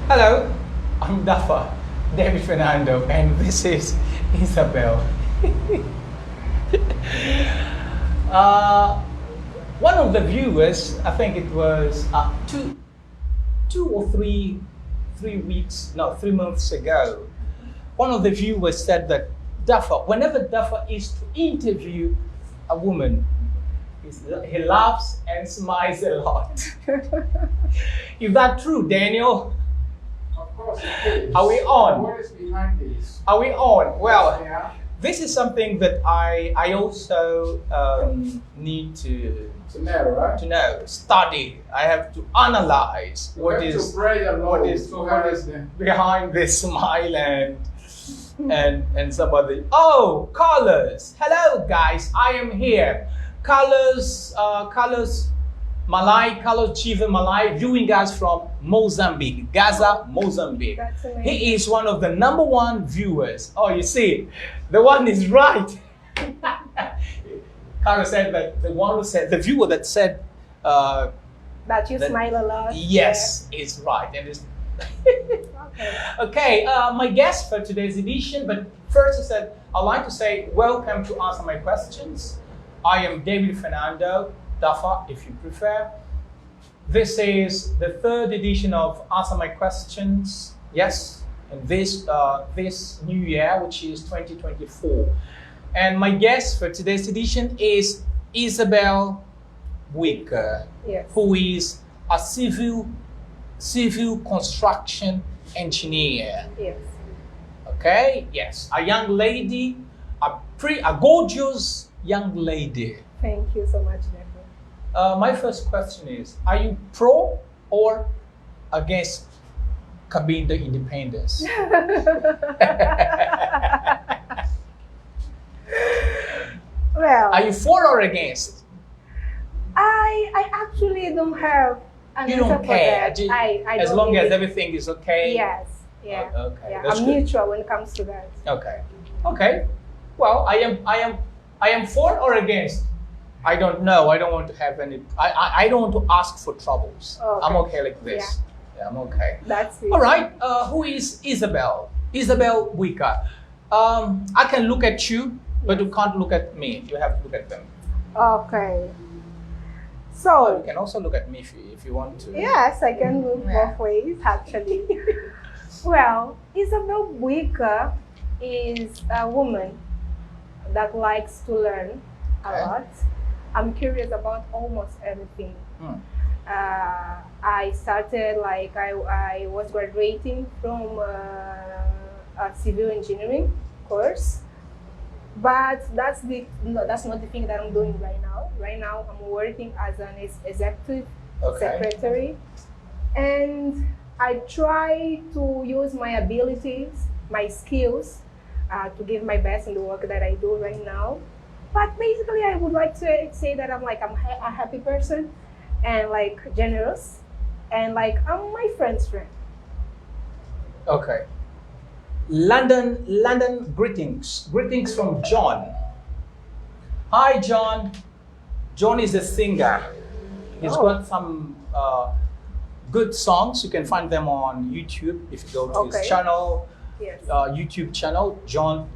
Hello, I'm Dapher, David Fernando, and this is Isabel. uh, One of the viewers, I think it was two or three weeks, no, 3 months ago, one of the viewers said that Dapher, whenever Dapher is to interview a woman, he laughs and smiles a lot. Is that true, Daniel? Of course it is. Are we on? What is behind this? Are we on? Well, Yeah. this is something that I also need to know, right? study. I have to analyze To pray the Lord what is the behind this smile and somebody. Oh, Carlos! Hello, guys. I am here. Carlos Malay, Carlos Chiva Malay, viewing us from Mozambique, Gaza, Mozambique. That's amazing. He is one of the #1 viewers. Oh, you see, the one is right. Carlos said that the viewer that said, That you that- smile a lot. yes, is right. And it's Yeah. okay, my guest for today's edition, but first I said, I'd like to say welcome to answer my questions. I am David Fernando, Dapher, if you prefer. This is the 3rd edition of Answer My Questions. Yes, and this new year, which is 2024. And my guest for today's edition is Isabel Buica, Yes. who is a civil construction engineer. Yes. Okay, yes, a young lady, a gorgeous young lady. Thank you so much, Dapher. My first question is, are you pro or against Cabinda independence? Well, Are you for or against? I actually don't have an You don't answer for care. that. I As don't long as really- everything is okay? Yes. Yeah. Okay, Yeah. that's I'm good. neutral when it comes to that. Okay. Okay. Well, I am for or against. I don't know. I don't want to have any. I don't want to ask for troubles. Okay. I'm okay like this. Yeah, I'm okay. That's it. All right. Who is Isabel? Isabel Buica. I can look at you, but you can't look at me. You have to look at them. Okay. You So, can also look at me if you want to. yes, I can move Yeah. both ways, actually. Well, Isabel Buica is a woman that likes to learn a Okay. lot. I'm curious about almost everything. Hmm. I started I was graduating from a civil engineering course, but that's not the thing that I'm doing right now. Right now, I'm working as an executive Okay. secretary, and I try to use my abilities, my skills, to give my best in the work that I do right now. But basically, I would like to say that I'm a happy person, and generous, and I'm my friend's friend. Okay. London greetings. Greetings from John. Hi, John. John is a singer. He's Oh. got some good songs. You can find them on YouTube if you go to his Okay. channel, Yes. YouTube channel. John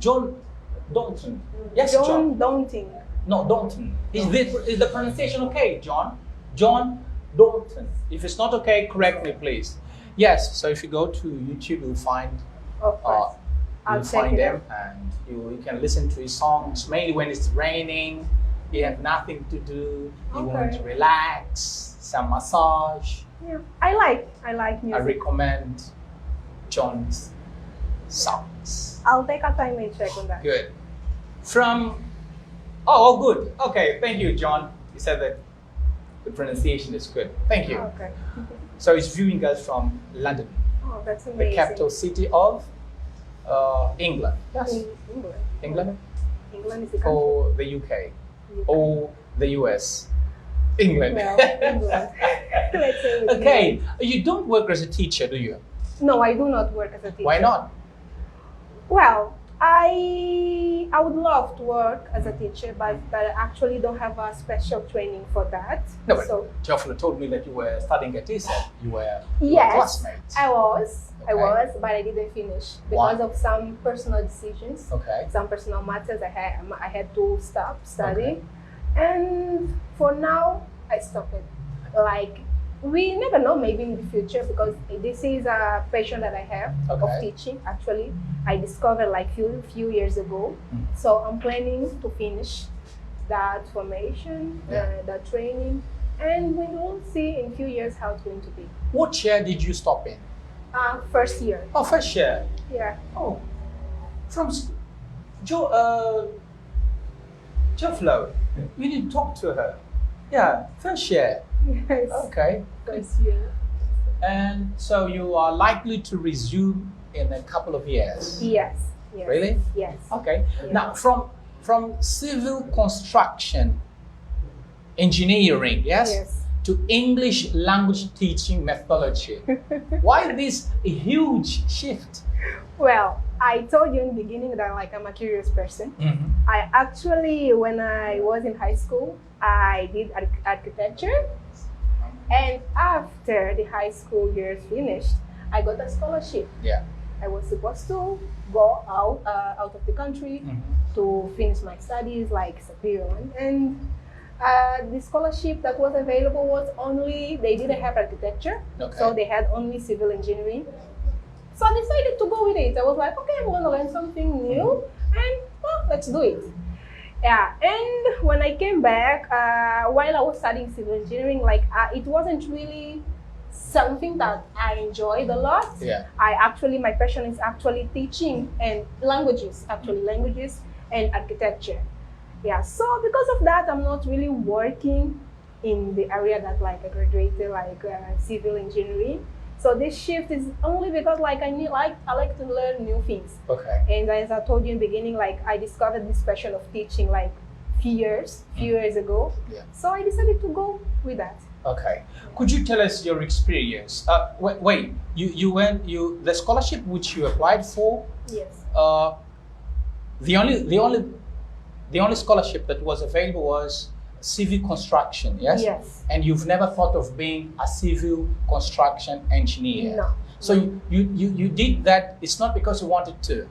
Daunton. Yes, John. John Daunting. No, Daunton. Is the pronunciation okay, John? John Daunton. If it's not okay, correct me, please. Yes. So if you go to YouTube, you'll find Of course. I'll you'll check find it them, and you can listen to his songs. Mainly when it's raining, you have nothing to do. You want to Okay. relax, some massage. Yeah. I like I music. recommend John's songs. I'll take a time and check on that. Good. Oh, good. Okay, thank you, John. You said that the pronunciation is good. Thank you. Okay. So he's viewing us from London, Oh, that's the amazing. capital city of England. Yes, England. England England is the country. or the UK or the US. England. Well, England. Let's say with Okay, you don't work as a teacher, do you? No, I do not work as a teacher. Why not? Well, I would love to work as a teacher, but I actually don't have a special training for that. No, but So Geoffrey told me that you were studying at ESET. You were yes, classmates. I was, Okay. but I didn't finish Why? because of some personal decisions, Okay. some personal matters. I had to stop studying, and for now I stopped it. Like we never know, maybe in the future, because this is a passion that I have of Okay. teaching. Actually, I discovered like few years ago. Mm. So I'm planning to finish that formation, Yeah. that training, and we will see in few years how it's going to be. What year did you stop in? First year, Oh, first year. yeah. Oh, from Joe Flo, you didn't talk to her. Yeah, first year. Yes, Okay. first year. And so you are likely to resume in a couple of years. Yes, yes. Really? Yes. Okay. Yeah. Now, from civil construction engineering, yes, Yes. to English language teaching methodology. Why this huge shift? Well, I told you in the beginning that like I'm a curious person. Mm-hmm. I actually, when I was in high school, I did architecture, and after the high school years finished, I got a scholarship. Yeah. I was supposed to go out of the country Mm-hmm. to finish my studies, like superior one, and the scholarship that was available was only, they didn't have architecture, Okay. so they had only civil engineering. So I decided to go with it. I was like, okay, I'm going to learn something new, and well, let's do it. Yeah, and when I came back, while I was studying civil engineering, like it wasn't really something that I enjoyed a lot. Yeah. My passion is actually teaching and languages and architecture. Yeah, so because of that, I'm not really working in the area that like I graduated, like civil engineering. So this shift is only because like I like to learn new things. Okay. And as I told you in the beginning, like I discovered this passion of teaching like few years ago. Yeah. So I decided to go with that. Okay. Could you tell us your experience? Wait. The scholarship which you applied for. Yes. The only scholarship that was available was civil construction. Yes. Yes. And you've never thought of being a civil construction engineer. No. So you did that. It's not because you wanted to,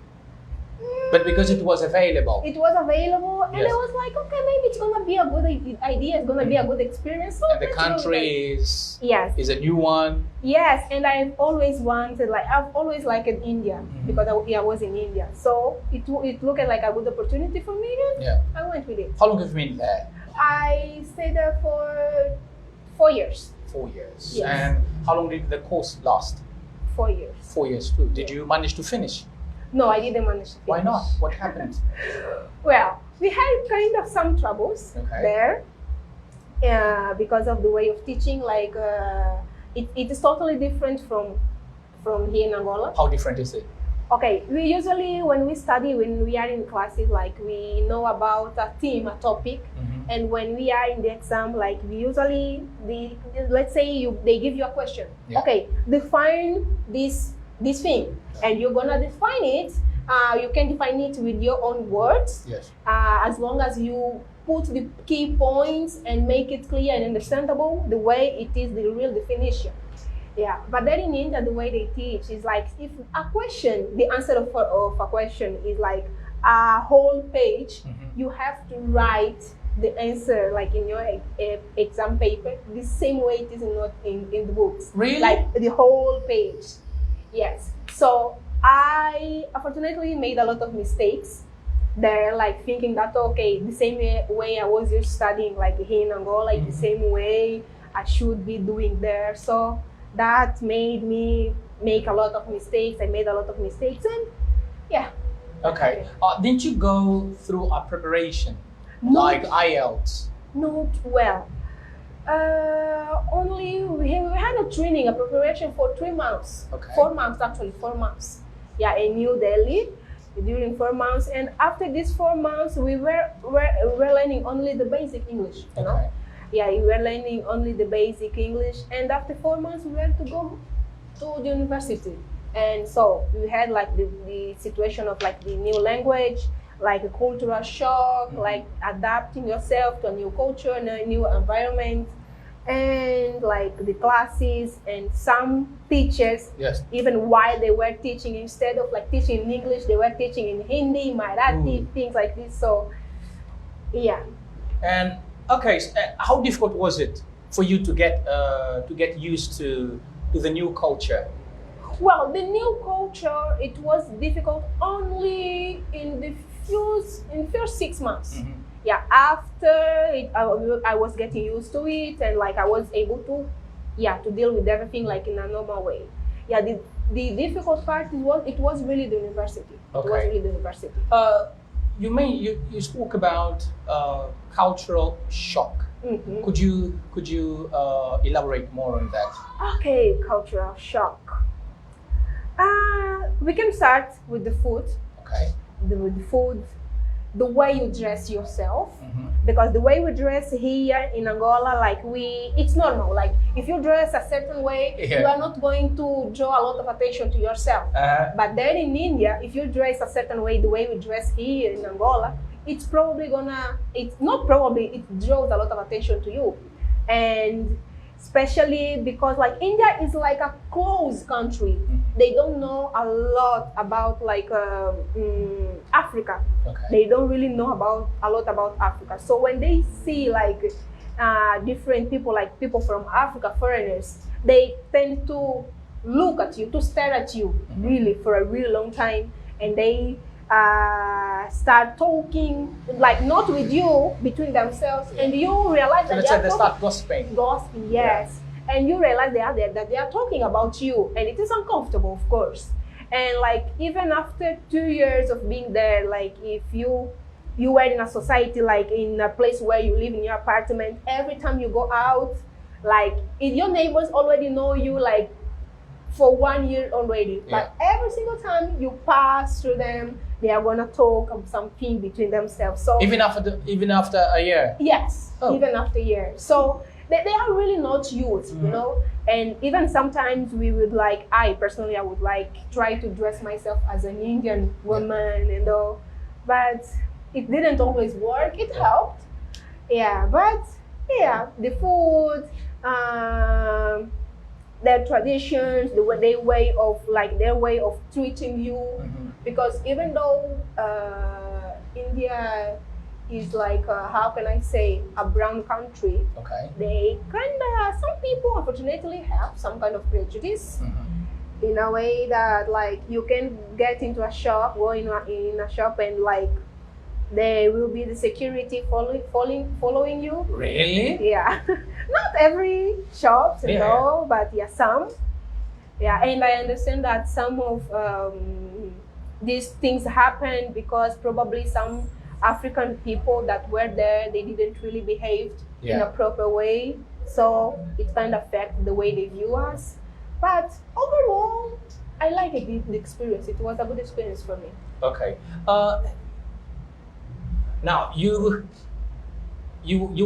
but because it was available. It was available, and Yes. I was like, okay, maybe it's gonna be a good idea. It's gonna be a good experience. So And the let's go with country it. is Yes. a new one. Yes, and I've always liked India because I was in India. So it looked like a good opportunity for me, and Yeah. I went with it. How long have you been there? I stayed there for 4 years. 4 years. Yes. And how long did the course last? 4 years. 4 years too. Did you manage to finish? No, I didn't manage to finish. Why not? What happened? Well, we had kind of some troubles Okay. there because of the way of teaching. Like it is totally different from here in Angola. How different is it? Okay, we usually when we are in classes, like we know about a theme, a topic, Mhm. and when we are in the exam, like we usually let's say they give you a question. Yeah. Okay, define this thing, and you're gonna define it. You can define it with your own words, Yes. as long as you put the key points and make it clear and understandable the way it is the real definition. Yeah, but then in India, the way they teach is like if a question, the answer of a question is like a whole page, Mhm. you have to write the answer like in your exam paper the same way it is in the books. Really? Like the whole page. Yes. So I unfortunately made a lot of mistakes there, like thinking that okay, the same way I was just studying like here in Angola, the same way I should be doing there. So that made me make a lot of mistakes. I made a lot of mistakes, and yeah. Okay. Didn't you go through a preparation Not- like IELTS? Not well. Only we had a training, a preparation for 3 months. Okay. 4 months actually, 4 months. Yeah, in New Delhi during 4 months, and after these 4 months, we were learning only the basic English. You know. Okay. Yeah, we were learning only the basic English, and after 4 months, we were to go to the university. And so we had like the situation of like the new language, like a cultural shock, like adapting yourself to a new culture and a new environment, and like the classes and some teachers, Yes. even while they were teaching, instead of like teaching in English, they were teaching in Hindi, Marathi, things like this. So yeah. And okay, how difficult was it for you to get used to the new culture? Well, the new culture, it was difficult only in the first 6 months. Yeah, after it, I was getting used to it, and like I was able to, to deal with everything like in a normal way. Yeah, the difficult part it was really the university. Okay. It was really the university. You spoke about cultural shock. Could you elaborate more on that? Okay, cultural shock. We can start with the food. Okay. With the food, the way you dress yourself, because the way we dress here in Angola, like it's normal. Like if you dress a certain way, you are not going to draw a lot of attention to yourself. But then in India, if you dress a certain way, the way we dress here in Angola, it draws a lot of attention to you. And especially because like India is like a closed country. They don't know a lot about like Africa. Okay. They don't really know a lot about Africa. So when they see like different people, like people from Africa, foreigners, they tend to look at you, to stare at you really for a really long time, and they start talking, like not with you, between themselves, and you realize that they start gossiping. Gossiping, yes. And you realize that they are talking about you, and it is uncomfortable, of course. And like even after 2 years of being there, like if you were in a society, like in a place where you live in your apartment, every time you go out, like if your neighbors already know you, like for 1 year already, but every single time you pass through them, they are gonna talk of something between themselves. So even after a year. Yes, even after a year. So they are really not used, you know. And even sometimes we would like, I would like try to dress myself as an Indian woman and all, but it didn't always work. It helped, but the food, their traditions, their way of treating you, because even though India is like how can I say, a brown country, they some people unfortunately have some kind of prejudice in a way that like you can get into a shop, go in a shop, and like there will be the security following you. Really? Yeah. Not every shop, you know, but some. Yeah, and I understand that some of these things happen because probably some African people that were there, they didn't really behave in a proper way. So it kind of affects the way they view us. But overall, I like the experience. It was a good experience for me. Okay. Now you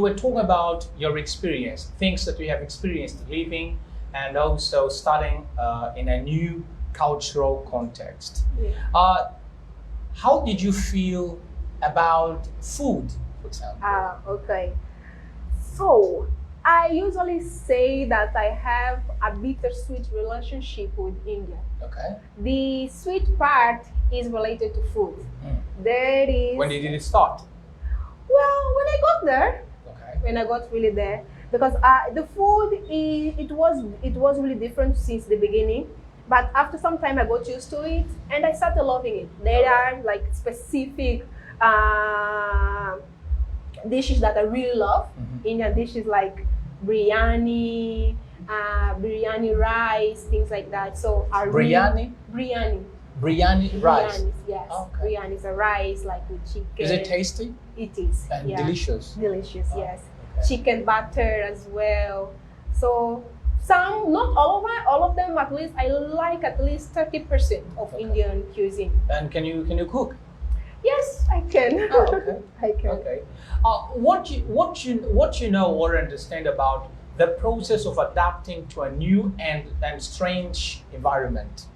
were talking about your experience, things that you have experienced living and also studying in a new cultural context. How did you feel about food, for example? Okay. So I usually say that I have a bittersweet relationship with India. Okay. The sweet part is related to food. There is. When did it start? Well, when I got there. Okay. When I got really there, because the food it was really different since the beginning. But after some time, I got used to it, and I started loving it. There are like specific dishes that I really love. Indian dishes like biryani, biryani rice, things like that. So Biryani rice. Yes. Okay. Biryani is a rice like with chicken. Is it tasty? It is. And delicious. Delicious, yes. Okay. Chicken butter as well. So some, not all of them. At least I like at least 30% of Indian cuisine. And can you cook? Yes, I can. Oh, okay. I can. Okay. What you know or understand about the process of adapting to a new and strange environment?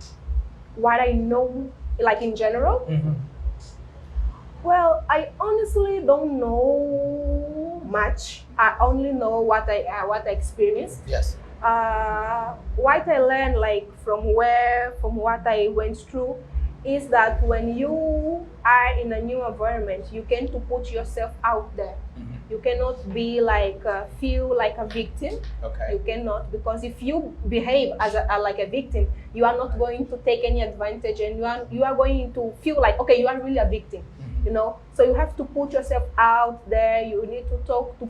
what I know, like in general. Mhm. Well, I honestly don't know much. I only know what I experienced. Yes. What I learned, like from what I went through, is that when you are in a new environment, you tend to put yourself out there. Mhm. You cannot be like feel like a victim. Okay. You cannot, because if you behave as like a victim, you are not going to take any advantage, and you are going to feel like, okay, you are really a victim. Mhm. You know, so you have to put yourself out there. You need to talk to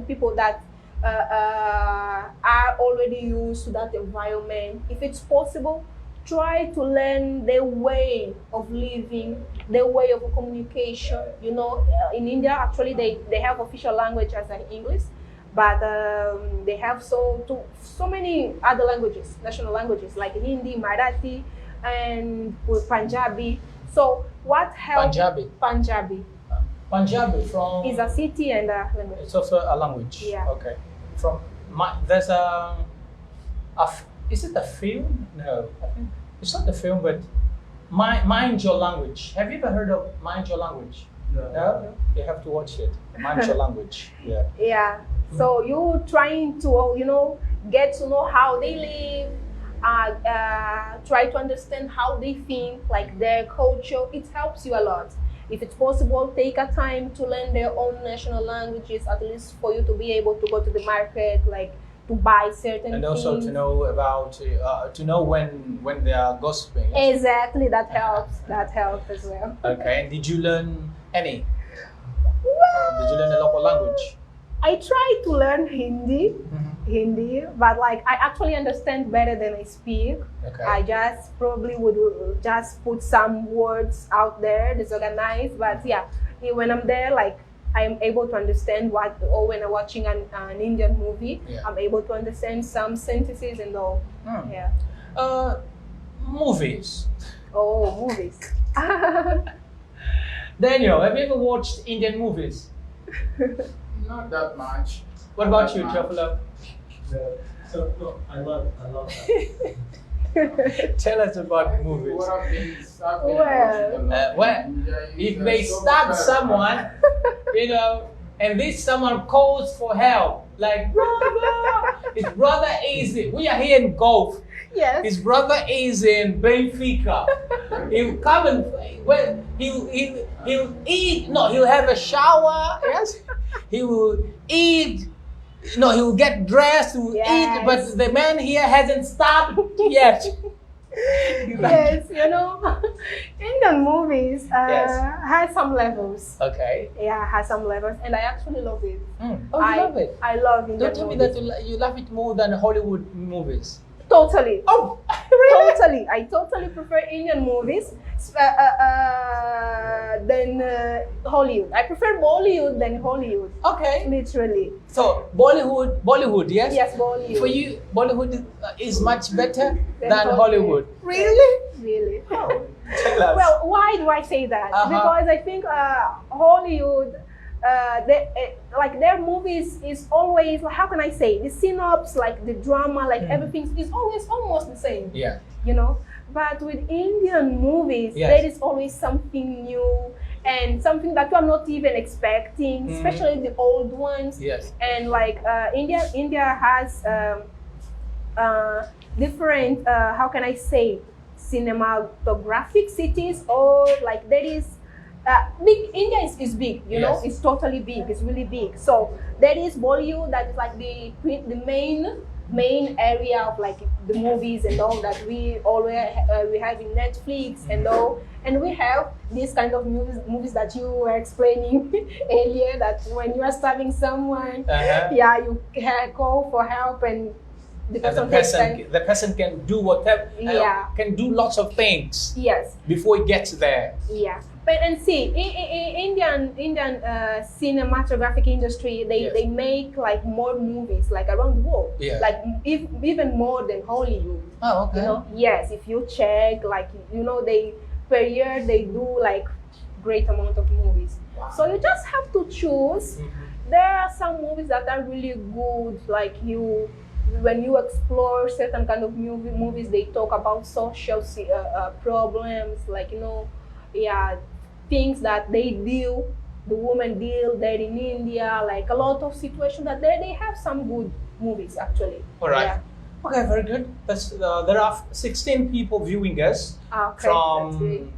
people that are already used to that environment. If it's possible, try to learn their way of living, their way of communication. You know, in India, actually, they have official language as an English, but they have so many other languages, national languages like Hindi, Marathi, and Punjabi. So what helps? Punjabi Punjabi from. is a city and a language. It's also a language. Yeah. Okay. There's is it a film? No, I think it's not a film, but Mind Your Language. Have you ever heard of Mind Your Language? No? You have to watch it. Mind Your Language. Yeah. Yeah. So you trying to get to know how they live, try to understand how they think, like their culture. It helps you a lot. If it's possible, take a time to learn their own national languages, at least for you to be able to go to the market, like to buy certain And things. also to know about to know when they are gossiping. Exactly, that helps. That helps as well. Okay. And did you learn any? Well, Did you learn a local language? I tried to learn Hindi, but like I actually understand better than I speak. Okay. I just probably would just put some words out there, disorganized. But yeah, when I'm there, like I'm able to understand or when I'm watching an Indian movie, Yeah. I'm able to understand some sentences and all. Hmm. Yeah. Movies. Oh, movies. Daniel, have you ever watched Indian movies? Not that much. What about you, Not Trafala? So no, I love that. Tell us about movies. What I've been Well, Well, if they stab someone, and this someone calls for help, like brother, his brother is we are here in Gulf. Yes. His brother is in Benfica. He'll come and he'll eat. No, he'll have a shower. Yes, he will eat. No, he will get dressed. He will eat. But the man here hasn't stopped yet. Yes, Indian movies has some levels. Okay. Yeah, has some levels, and I actually love it. Oh, you love it. I love Indian Don't tell me movies. that you love it more than Hollywood movies. Totally. Oh, really? Totally. I totally prefer Indian movies than Hollywood. I prefer Bollywood than Hollywood. Okay. Literally. So Bollywood, yes. Yes, Bollywood. For you, Bollywood is much better Than than Hollywood. Really? Really. Oh, tell us. Well, why do I say that? Uh-huh. Because I think Hollywood, their movies is always, how can I say, the synopsis, like the drama, like everything is always almost the same. Yeah. But with Indian movies, Yes. there is always something new and something that you are not even expecting, especially the old ones. Yes. And like India has different, how can I say, cinematographic cities, or like there is big. India is big, Yes. it's totally big, it's really big. So there is Bollywood, that is like the main area of like the movies and all that we always we have in Netflix and all, and we have this kind of movies that you were explaining earlier, that when you are stabbing someone, you call for help, and the And person the person can do whatever, can do lots of things Yes. before he gets there. Yeah, and see, Indian cinematographic industry, Yes. they make like more movies like around the world, Yeah. like even more than Hollywood. Oh, okay. Yes, if you check, like they per year they do like great amount of movies. Wow. So you just have to choose. There are some movies that are really good, like you when you explore certain kind of movies, they talk about social problems, like yeah, things that the women deal there in India, like a lot of situations that they have some good movies actually. All right. Yeah. Okay, very good. There are 16 people viewing us Okay, that's great.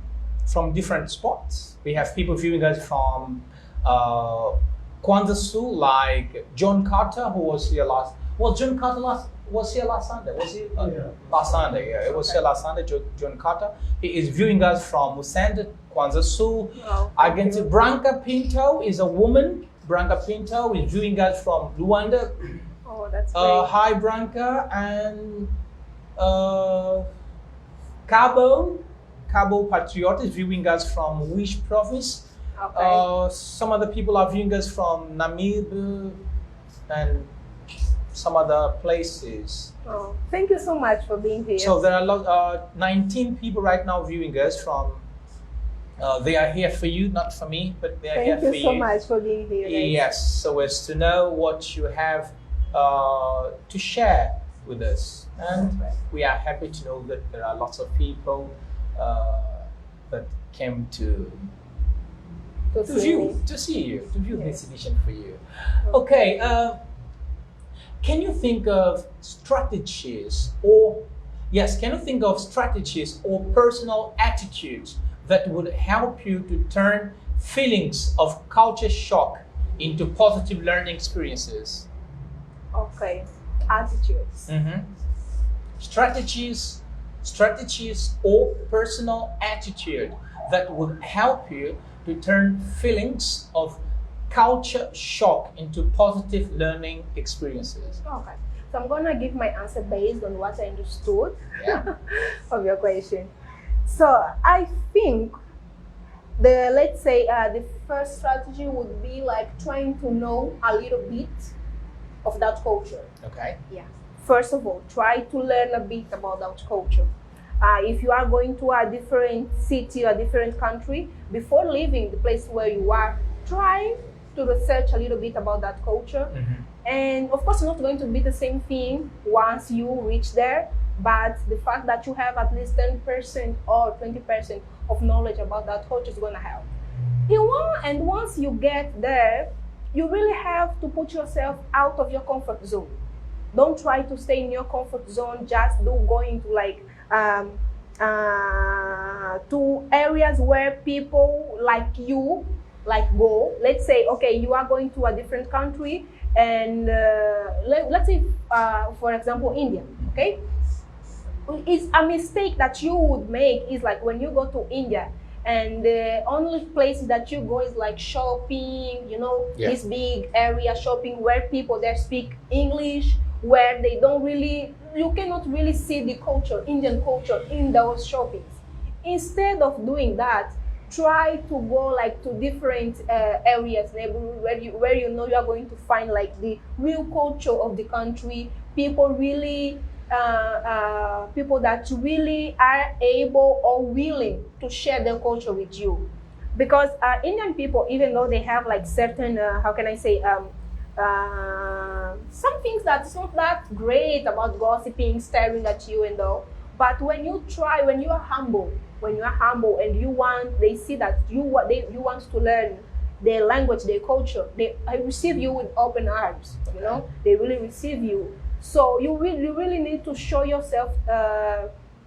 from different spots. We have people viewing us from Kwanzaa, like John Carter, who was here last. Was John Carter was here last Sunday? Was he? Yeah. Last Sunday, yeah. It was here last Sunday, John Carter. He is viewing us from Musanda, Kwanzaa. Oh, Argentina. Branca Pinto is a woman. Branca Pinto is viewing us from Luanda. Oh, that's great. Hi, Branca. And Cabo Patriot is viewing us from Wish Province. Okay. Some other people are viewing us from Namibia and some other places. Oh, thank you so much for being here. So there are 19 people right now viewing us from. They are here for you, not for me, but they are here for you. Thank you so much for being here. Guys. Yes, so as to know what you have to share with us, and we are happy to know that there are lots of people that came to view Yes. this edition for you. Okay, can you think of strategies or personal attitudes that would help you to turn feelings of culture shock into positive learning experiences? Okay, attitudes. Strategies or personal attitude that would help you to turn feelings of culture shock into positive learning experiences. Okay, so I'm gonna give my answer based on what I understood of your question. So I think the first strategy would be like trying to know a little bit of that culture. Okay. Yeah. First of all, try to learn a bit about that culture. If you are going to a different city, a different country, before leaving the place where you are, try to research a little bit about that culture. And of course, it's not going to be the same thing once you reach there, but the fact that you have at least 10% or 20% of knowledge about that culture is going to help. And once you get there, you really have to put yourself out of your comfort zone. Don't try to stay in your comfort zone, just going to to areas where people like you go. Let's say, okay, you are going to a different country, and let's say, for example, India, okay? It's a mistake that you would make is like when you go to India, and the only places that you go is like shopping, this big area shopping where people there speak English, where you cannot really see the culture, Indian culture in those shoppings. Instead of doing that, try to go to different areas where you are going to find the real culture of the country, people that really are able or willing to share their culture with you. Because Indian people, even though they have certain, some things that's not that great about gossiping, staring at you and all, but when you are humble and they see that you want to learn their language, their culture, they receive you with open arms. They really receive you. So you really need to show yourself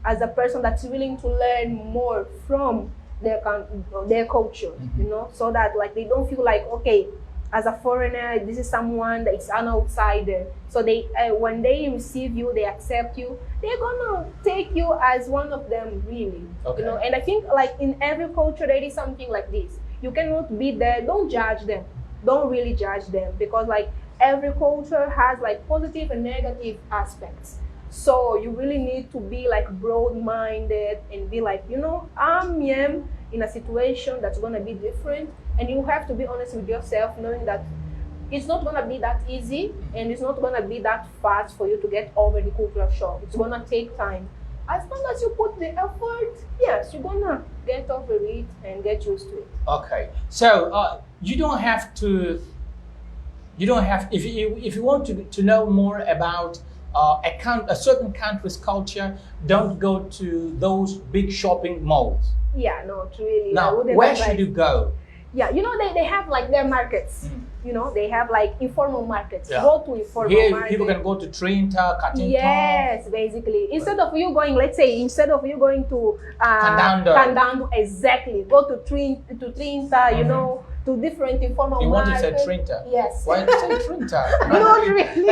as a person that's willing to learn more from their culture, so that they don't feel okay, as a foreigner, this is someone that is an outsider. So they when they receive you, they accept you, they're gonna take you as one of them, really. Okay. And I think in every culture there is something like this. You cannot be there. Don't judge them. Don't really judge them, because every culture has positive and negative aspects. So you really need to be broad-minded and be I'm in a situation that's gonna be different, and you have to be honest with yourself, knowing that it's not gonna be that easy and it's not gonna be that fast for you to get over the cultural shock. It's gonna take time. As long as you put the effort, yes, you're gonna get over it and get used to it. Okay, so you don't have if you want to know more about a certain country's culture, don't go to those big shopping malls. Yeah, not really. I Now, wouldn't where advise- should you go? Yeah, you know, they have like their markets. You know, they have like informal markets. Yeah. Go to informal Here, market. people can go to Trinta, Katinta. Yes, basically. Instead of you going, let's say, instead of you going to Candando. exactly. Go to Trinta, you know, to different informal You want to markets. say Trinta? Yes. Why did you say Trinta? Not really.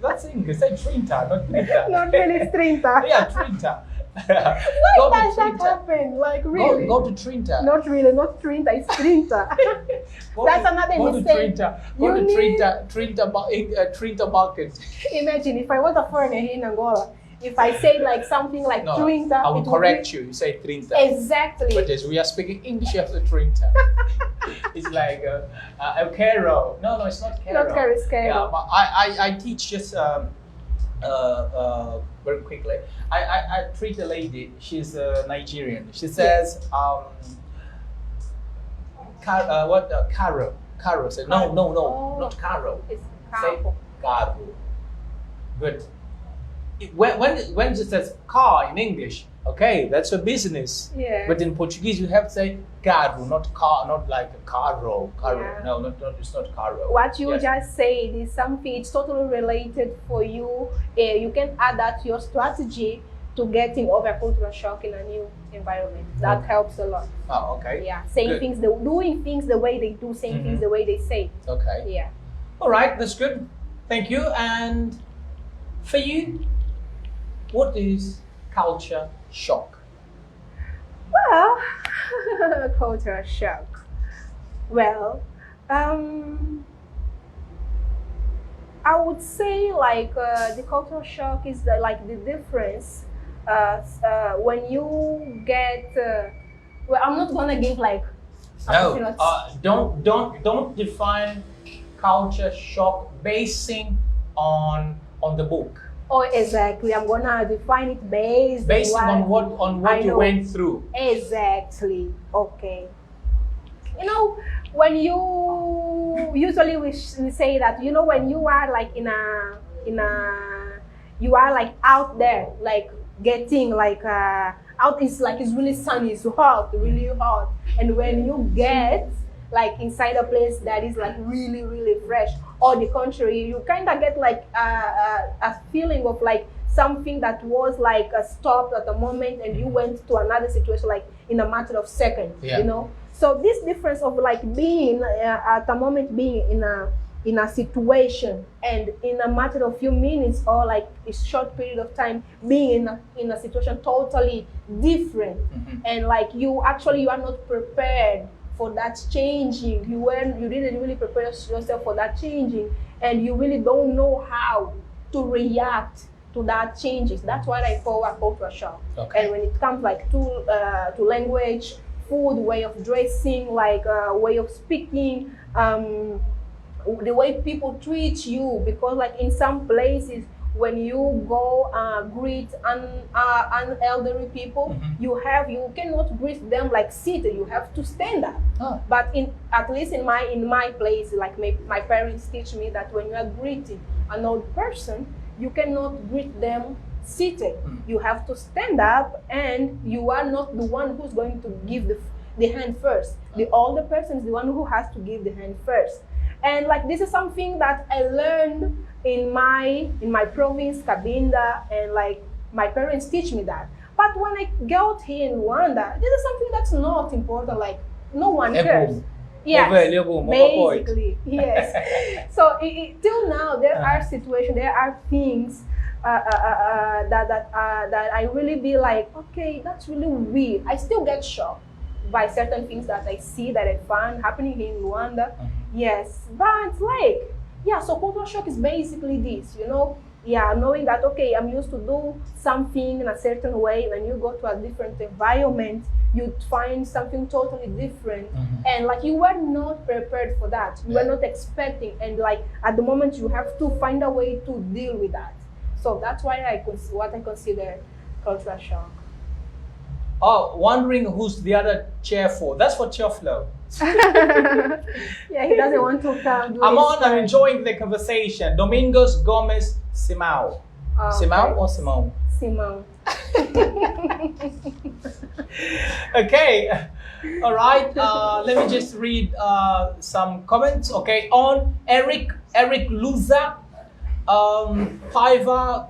That's English. Say Trinta, not Trinta. Not really, it's Trinta. Yeah, Trinta. Why does that happen? Like really? Go to Trinta. Not really, not Trinta, it's Trinta. That's another go mistake. To Trinta. Go You to need- Trinta market. Imagine if I was a foreigner here in Angola, if I say like something like No, Trinta, I will it would correct be- you. You say Trinta. Exactly. But yes, we are speaking English, you have to Trinta. It's like El Cairo. No, it's not Cairo. Not Cairo, it's Cairo. Yeah, but I teach just very quickly. I treat a lady. She's Nigerian. She says, Caro. Caro. Said no, Oh. not Caro. It's Say Capo. Caro. Good. When she says car in English, okay, that's a business. Yeah. But in Portuguese, you have to say caro, not car, not like a caro. Yeah. No, it's not caro. What you Yes. just said is something, it's totally related for you. You can add that to your strategy to getting over cultural shock in a new environment. That helps a lot. Oh, okay. Yeah, saying Good. things, doing things the way they do, saying things the way they say. Okay. Yeah. All right, that's good. Thank you. And for you, what is culture shock? Well, cultural shock. Well, I would say like the cultural shock is like the difference when you get. Well, I'm not gonna give like. No, don't define culture shock basing on the book. Oh, exactly. I'm gonna define it based on what I you know. went through. Exactly. Okay. You know, when you usually we say that, you know, when you are like you are like out there, like getting like out is like it's really sunny, it's hot, really hot, and when you get like inside a place that is like really really fresh, or the contrary, you kind of get like a feeling of like something that was like stopped at the moment and you went to another situation like in a matter of seconds. Yeah. You know, so this difference of like being at the moment being in a situation and in a matter of few minutes or like a short period of time being in a situation totally different, and like you are not prepared for that changing. You didn't really prepare yourself for that changing, and you really don't know how to react to that changes. That's what I call a cultural shock. Okay. And when it comes like to language, food, way of dressing, like way of speaking, the way people treat you, because like in some places when you go greet elderly people, you cannot greet them like seated. You have to stand up. Oh. But at least in my place, like my parents teach me that when you are greeting an old person, you cannot greet them seated. You have to stand up, and you are not the one who's going to give the hand first. The older person is the one who has to give the hand first. And like this is something that I learned in my province, Cabinda, and like my parents teach me that. But when I got here in Rwanda, this is something that's not important. Like no one cares. Yes, basically, yes. So till now, there are situations, there are things that I really be like, okay, that's really weird. I still get shocked by certain things that I see, that I find happening here in Rwanda. Yes, but like, yeah, so cultural shock is basically this, you know, yeah, knowing that, okay, I'm used to do something in a certain way. When you go to a different environment, you find something totally different. And like you were not prepared for that. You were not expecting. And like at the moment, you have to find a way to deal with that. So that's why what I consider cultural shock. Oh, wondering who's the other chair for. That's for Teofilo. Yeah, he doesn't want to come. I'm enjoying the conversation. Domingos Gomez Simao. Okay. Simao or Simone? Simão. Okay. All right. Let me just read some comments. Okay. On Eric Luza, Paiva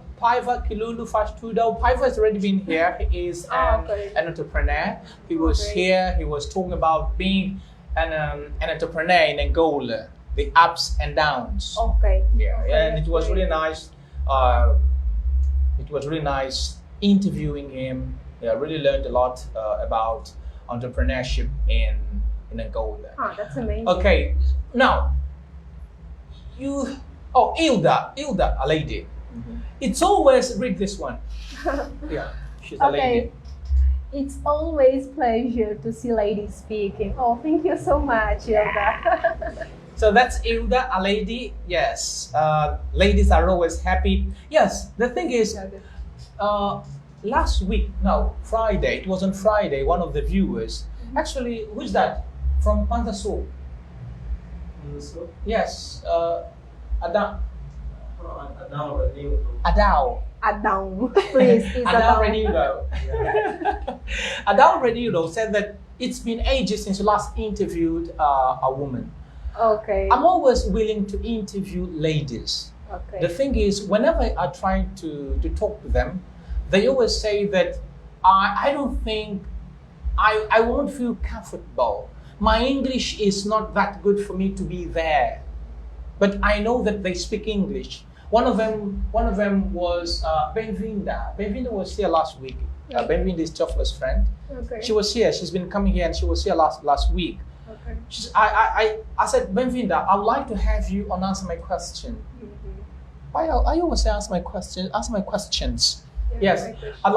Kilulu Fastudo. Paiva has already been here. He is an entrepreneur. He was here. He was talking about being an entrepreneur in Angola, the ups and downs. Okay. Yeah, Okay, and it was great. really nice. It was really nice interviewing him. Yeah, I really learned a lot about entrepreneurship in Angola. Ah, that's amazing. Okay, now Ilda, a lady. It's always read this one. Yeah, she's a lady. It's always pleasure to see ladies speaking. Oh, thank you so much, Hilda. So that's Ilda, a lady. Yes, ladies are always happy. Yes, the thing is, last week, no, Friday, it was on Friday, one of the viewers, actually, who's that? From Pantasul. So, Yes, Adao. Adão, please. It's Adao Adão. Renido. Adao Renido said that it's been ages since you last interviewed a woman. Okay. I'm always willing to interview ladies. Okay. The thing is, whenever I try to talk to them, they always say that I don't think I won't feel comfortable. My English is not that good for me to be there. But I know that they speak English. One of them was Benvinda. Benvinda was here last week. Benvinda is Toffler's friend. Okay. She was here. She's been coming here, and she was here last week. Okay. I said, Benvinda, I'd like to have you on Answer My Question. I always say ask my questions. Yeah, Yes, my question. I'd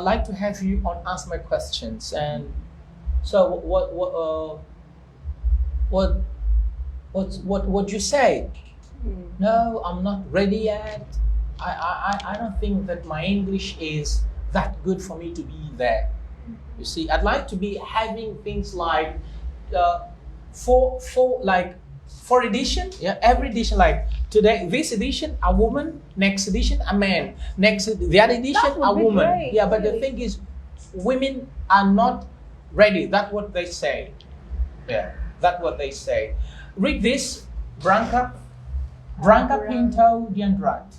like to have you on Answer My Questions. And so what you say? No, I'm not ready yet. I don't think that my English is that good for me to be there. You see, I'd like to be having things like for edition, yeah, every edition, like today, this edition, a woman, next edition, a man, the other edition, would a be woman. great, Yeah, but the really. thing is, women are not ready. That's what they say. Yeah, that's what they say. Read this, Branca Pinto de Andrade.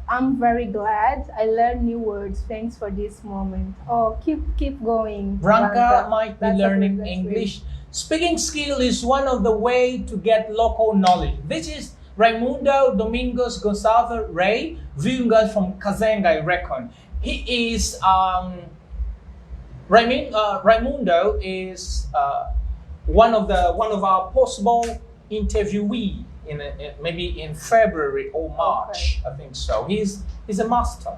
I'm very glad I learned new words. Thanks for this moment. Oh, keep going. Branca might be That's learning that's English. Speaking skill is one of the way to get local knowledge. This is Raimundo Domingos Gonçalves Ray, viewing us from Kazenga, I reckon. He is Raimundo is one of our possible interviewee in maybe in February or March. I think so. He's a master.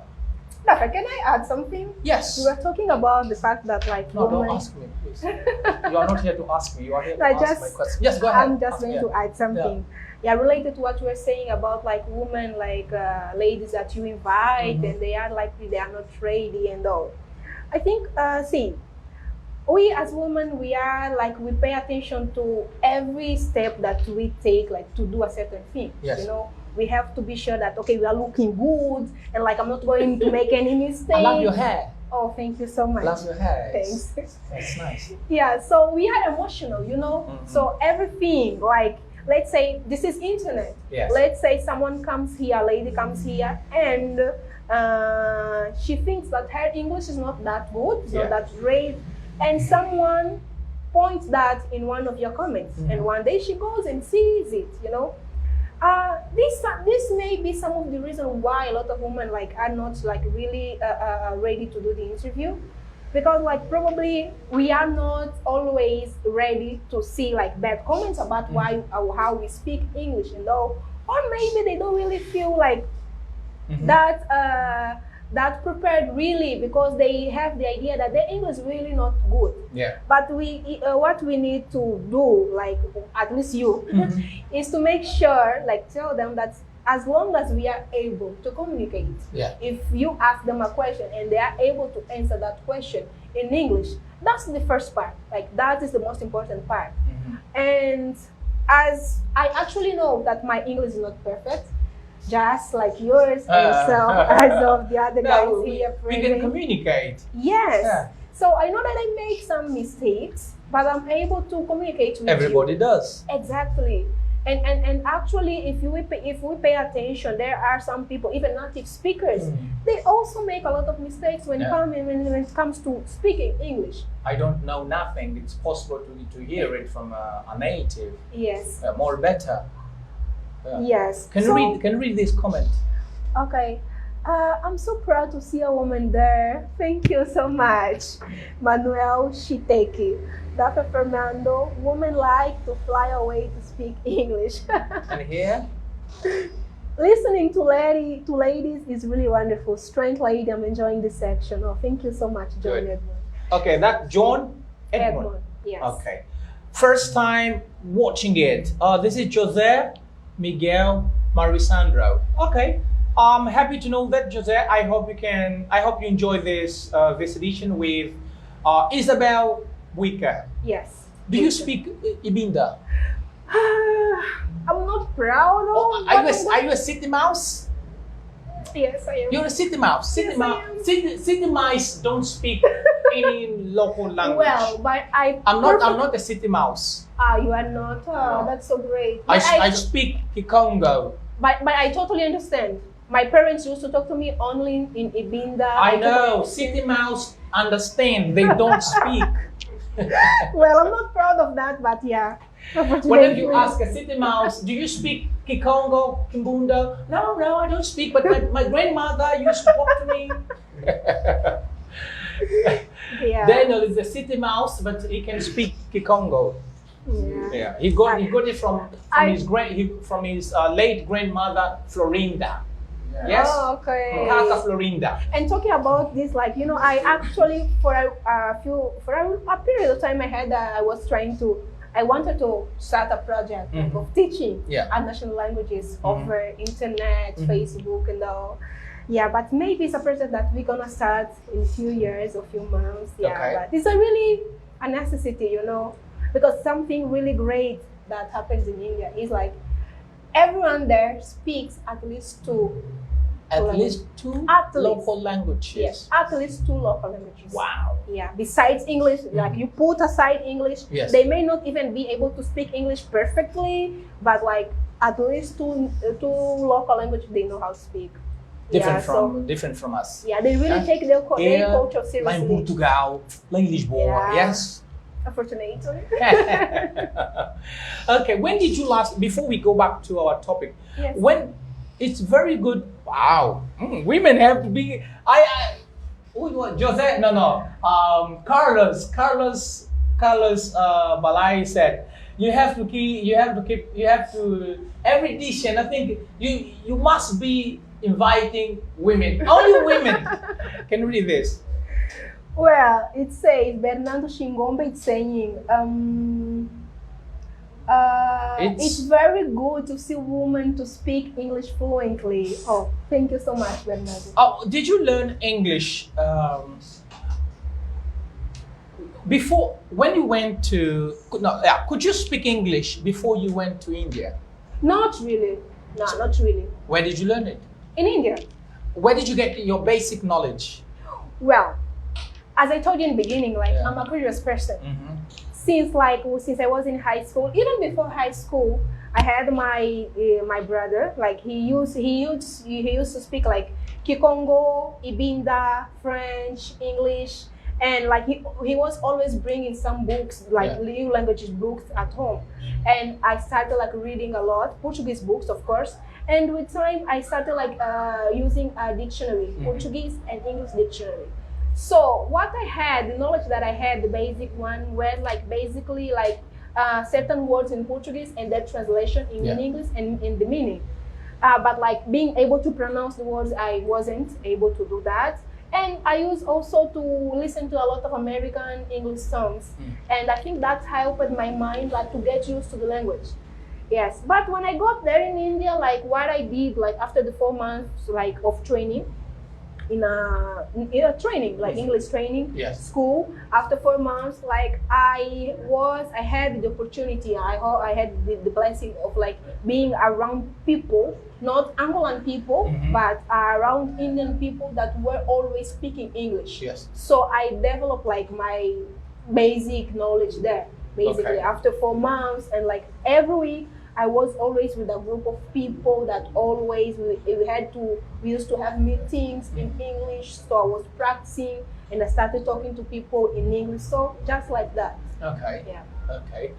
Dapher, can I add something? Yes. We were talking about the fact that like No, women. don't ask me, please. You are not here to ask me. You are here to I ask just- my question. Yes, go ahead. I'm just Ask, going yeah. to add something. Yeah, related to what you were saying about like women, like ladies that you invite Mhm. and they are not ready and all. I think, see, we as women, we pay attention to every step that we take, like to do a certain thing. Yes. You know, we have to be sure that, okay, we are looking good and like I'm not going to make any mistake. I love your hair. Oh, thank you so much. I love your hair. Thanks. That's nice. Yeah, so we are emotional, you know. Mhm. So everything, like, let's say this is internet. Yes. Let's say someone comes here, a lady comes here, and she thinks that her English is not that good, it's not Yeah. that great, and someone points that in one of your comments, Mhm. and one day she goes and sees it, you know. This may be some of the reason why a lot of women like are not like really ready to do the interview, because like probably we are not always ready to see like bad comments about why how we speak English and all, or maybe they don't really feel like Mhm. that prepared really, because they have the idea that their English is really not good. Yeah. But what we need to do, like at least you, Mhm. is to make sure, like tell them that as long as we are able to communicate, Yeah. if you ask them a question and they are able to answer that question in English, that's the first part. Like that is the most important part. Mhm. And as I actually know that my English is not perfect, just like yours and so as of the other guys No, here we can present. communicate. Yes. Yeah. So I know that I make some mistakes, but I'm able to communicate with Everybody you. does. Exactly. And actually, if we pay attention, there are some people, even native speakers, they also make a lot of mistakes when when it comes to speaking English. I don't know nothing. It's possible to hear it from a native. Yes. More better. Yeah. Yes. Can So- you read this comment? Okay. I'm so proud to see a woman there. Thank you so much. Manuel Shiteki. Dapher Fernando, women like to fly away to speak English. And here? Listening to ladies is really wonderful. Strength lady, I'm enjoying this section. Oh, thank you so much, John Good. Edmund. Okay, that John Edmund. Yes. Okay. First time watching it. This is Jose Miguel Marisandro. Okay. I'm happy to know that, Jose. I hope you enjoy this this edition with Isabel Buica. Yes. Do you speak Ibinda? I'm not proud of. Oh, are you a city mouse? Yes, I am. You're a city mouse. City Yes, I mouse. am. City mice don't speak any local language. Well, but I'm not a city mouse. You are not. No. That's so great. I But speak Kikongo. But I totally understand. My parents used to talk to me only in Ibinda. I know. City mouse understand. They don't speak. Well, I'm not proud of that, but yeah. Whenever you ask a city mouse, do you speak Kikongo, Kimbunda? No, I don't speak. But my grandmother used to talk to me. Yeah. Daniel is a city mouse, but he can speak Kikongo. Yeah. Yeah, he got it from his late grandmother Florinda. Yes, Oh, okay. Kaka Florinda. And talking about this, like, you know, I actually for a period of time I wanted to start a project Mhm. of teaching Yeah. national languages over internet, Mhm. Facebook, and all. Yeah, but maybe it's a project that we're gonna start in a few years or few months. Yeah, Okay. but it's a necessity, you know, because something really great that happens in India is like everyone there speaks at least two. At Language. least two At least. local languages. Yes, at least two local languages. Wow. Yeah, besides English, like you put aside English, Yes. they may not even be able to speak English perfectly, but like at least two local languages they know how to speak. Different Yeah, different from us. Yeah, they really Yeah. take their Here, culture lá em seriously. Portugal, lá em Lisboa. Yeah. Yes. Unfortunately. Okay, when did you last? Before we go back to our topic, Yes. when it's very good. Wow, women have to be. Who was Jose? No. Carlos Balai said you have to every edition. I think you must be inviting women, only women can read this. Well, it says Bernardo Shingombe. It's saying it's very good to see women to speak English fluently. Oh, thank you so much, Bernardo. Oh, did you learn English before when you went to? No, yeah. Could you speak English before you went to India? Not really. No, not really. Where did you learn it? In India. Where did you get your basic knowledge? Well, as I told you in the beginning, like Yeah. I'm a curious person. Mm-hmm. Since I was in high school, even before high school, I had my my brother. Like he used to speak like Kikongo, Ibinda, French, English, and like he was always bringing some books, like Yeah. new languages books at home. And I started like reading a lot Portuguese books, of course. And with time, I started like using a dictionary, Mhm. Portuguese and English dictionary. So what I had, the knowledge that I had, the basic one, were like basically like certain words in Portuguese and their translation in Yeah. English and in the meaning. But like being able to pronounce the words, I wasn't able to do that. And I used also to listen to a lot of American English songs. And I think that helped my mind like to get used to the language. Yes, but when I got there in India, like what I did, like after the 4 months like of training, in a training, like English training Yes. school. After 4 months, like I had the opportunity, I had the blessing of like being around people, not Angolan people, but around Indian people that were always speaking English. Yes. So I developed like my basic knowledge there, basically. Okay. After 4 months, and like every week I was always with a group of people that always we used to have meetings in English, so I was practicing and I started talking to people in English, so just like that. Okay. Yeah. Okay.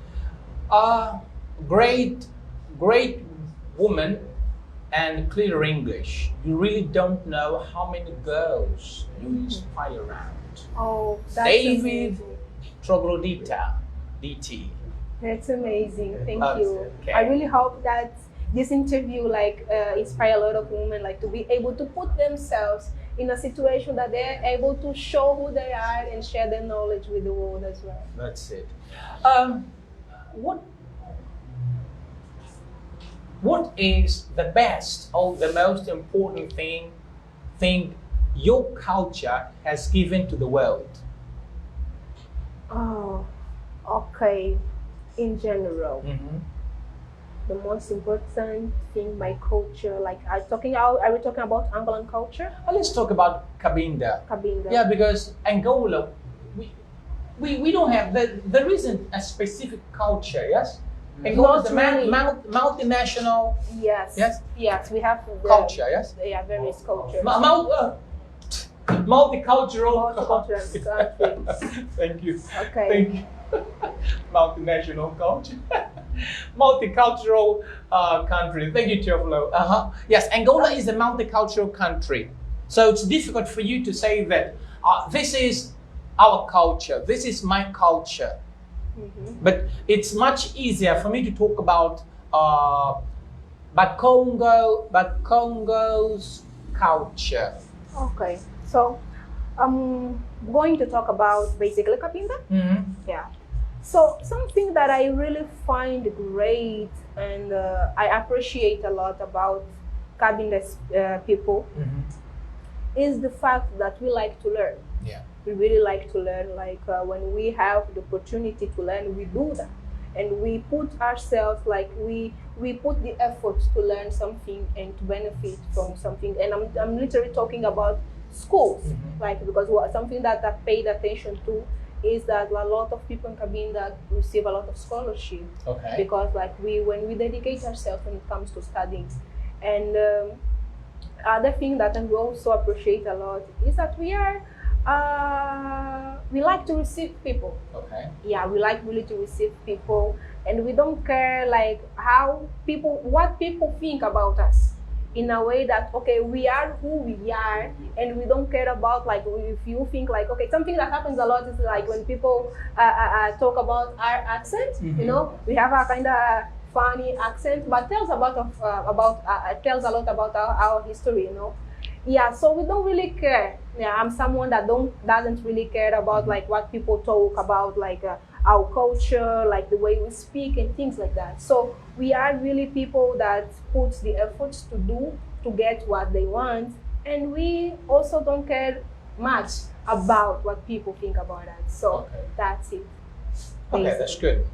Great woman and clear English. You really don't know how many girls you inspire around. Oh, that's David amazing. Troglodita, DT. That's amazing. Thank Okay. you. I really hope that this interview like inspire a lot of women like to be able to put themselves in a situation that they're able to show who they are and share their knowledge with the world as well. That's it. What is the best or the most important thing your culture has given to the world? Oh, okay. In general, the most important thing my culture, like are we talking about Angolan culture? Well, let's talk about Cabinda. Cabinda. Yeah, because Angola, we don't have there isn't a specific culture. Yes, Angola is a really. multinational. Yes. Yes? Yes, we have the Culture. Yes, Yeah, various cultures. multicultural Multicultural country. Thank you. Okay. Thank you. Multinational culture. Multicultural country. Thank you, Teofilo. Yes, Angola is a multicultural country. So it's difficult for you to say that this is our culture, this is my culture. But it's much easier for me to talk about Congo's culture. Okay. So I'm going to talk about basically Cabinda. Yeah. So something that I really find great and I appreciate a lot about Cabinda's people is the fact that we like to learn. Yeah. We really like to learn. Like when we have the opportunity to learn, we do that, and we put ourselves like we put the effort to learn something and to benefit from something. And I'm literally talking about schools, like because something that I paid attention to is that a lot of people in Cabinda receive a lot of scholarship. Okay. Because like when we dedicate ourselves when it comes to studying. And other thing that I also appreciate a lot is that we like to receive people. Okay. Yeah, we like really to receive people, and we don't care like what people think about us. In a way that okay, we are who we are, and we don't care about like if you think like okay, something that happens a lot is like when people talk about our accent. You know, we have a kind of funny accent, but tells a lot about our history. You know, yeah. So we don't really care. Yeah, I'm someone that doesn't really care about like what people talk about, like our culture, like the way we speak and things like that. So we are really people that puts the efforts to get what they want, and we also don't care much about what people think about us. So that's it. Okay, basically. that's good.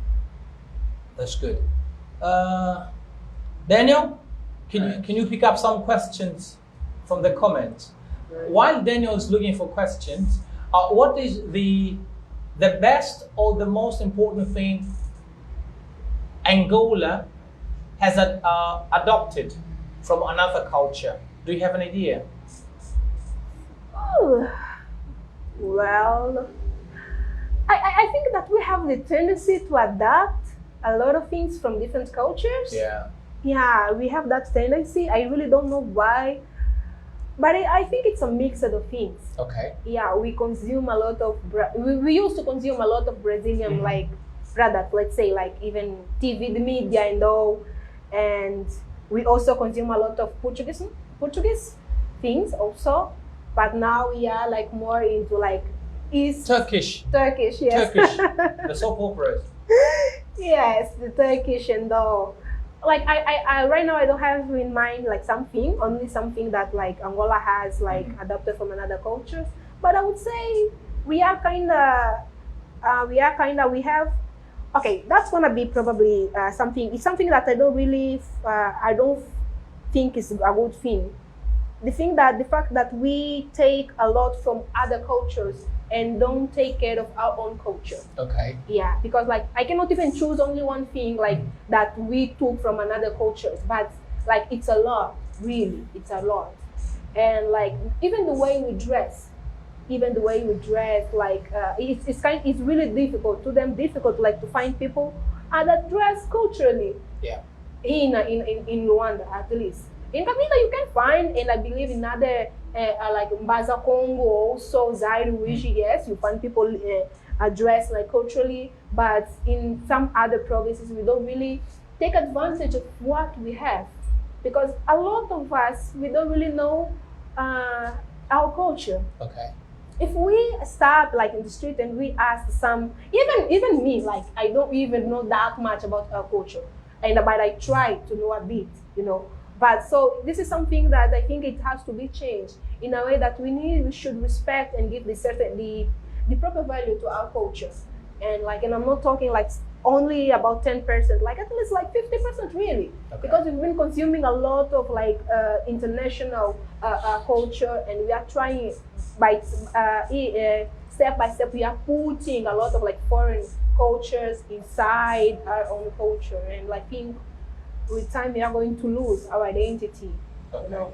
That's good. Daniel, can you pick up some questions from the comments? While Daniel is looking for questions, what is the best or the most important thing Angola has adopted from another culture? Do you have an idea? Oh, well, I think that we have the tendency to adapt a lot of things from different cultures. Yeah. Yeah, we have that tendency. I really don't know why, but I think it's a mix of things. Okay. Yeah, we consume a lot of, we used to consume a lot of Brazilian like product, let's say like even TV, the media and all, and we also consume a lot of Portuguese things also, but now we are like more into like Turkish, yes. Turkish, the soap operas. Yes, the Turkish and all. like I right now I don't have in mind like only something that like Angola has like adopted from another culture. But I would say we are we have okay, that's gonna be probably something. It's something that I don't really I don't think is a good thing. The fact that we take a lot from other cultures and don't take care of our own culture. Okay. Yeah, because like I cannot even choose only one thing like that we took from another culture, but like it's a lot, really, it's a lot. And like even the way we dress, like it's really difficult to them, difficult like to find people that dress culturally. Yeah. In Rwanda at least. In Kabila you can find, and I believe in other like Mbaza Congo, also Zaire, yes, you find people dressed like culturally, but in some other provinces we don't really take advantage of what we have, because a lot of us we don't really know our culture. Okay. If we stop like in the street and we ask some, even me, like I don't even know that much about our culture, but I try to know a bit, you know. But so this is something that I think it has to be changed in a way that we should respect and give the proper value to our culture. And I'm not talking like only about 10%, like at least like 50% really. Okay. Because we've been consuming a lot of like international culture, and we are trying by step by step, we are putting a lot of like foreign cultures inside our own culture, and like think with time we are going to lose our identity. Okay. You know?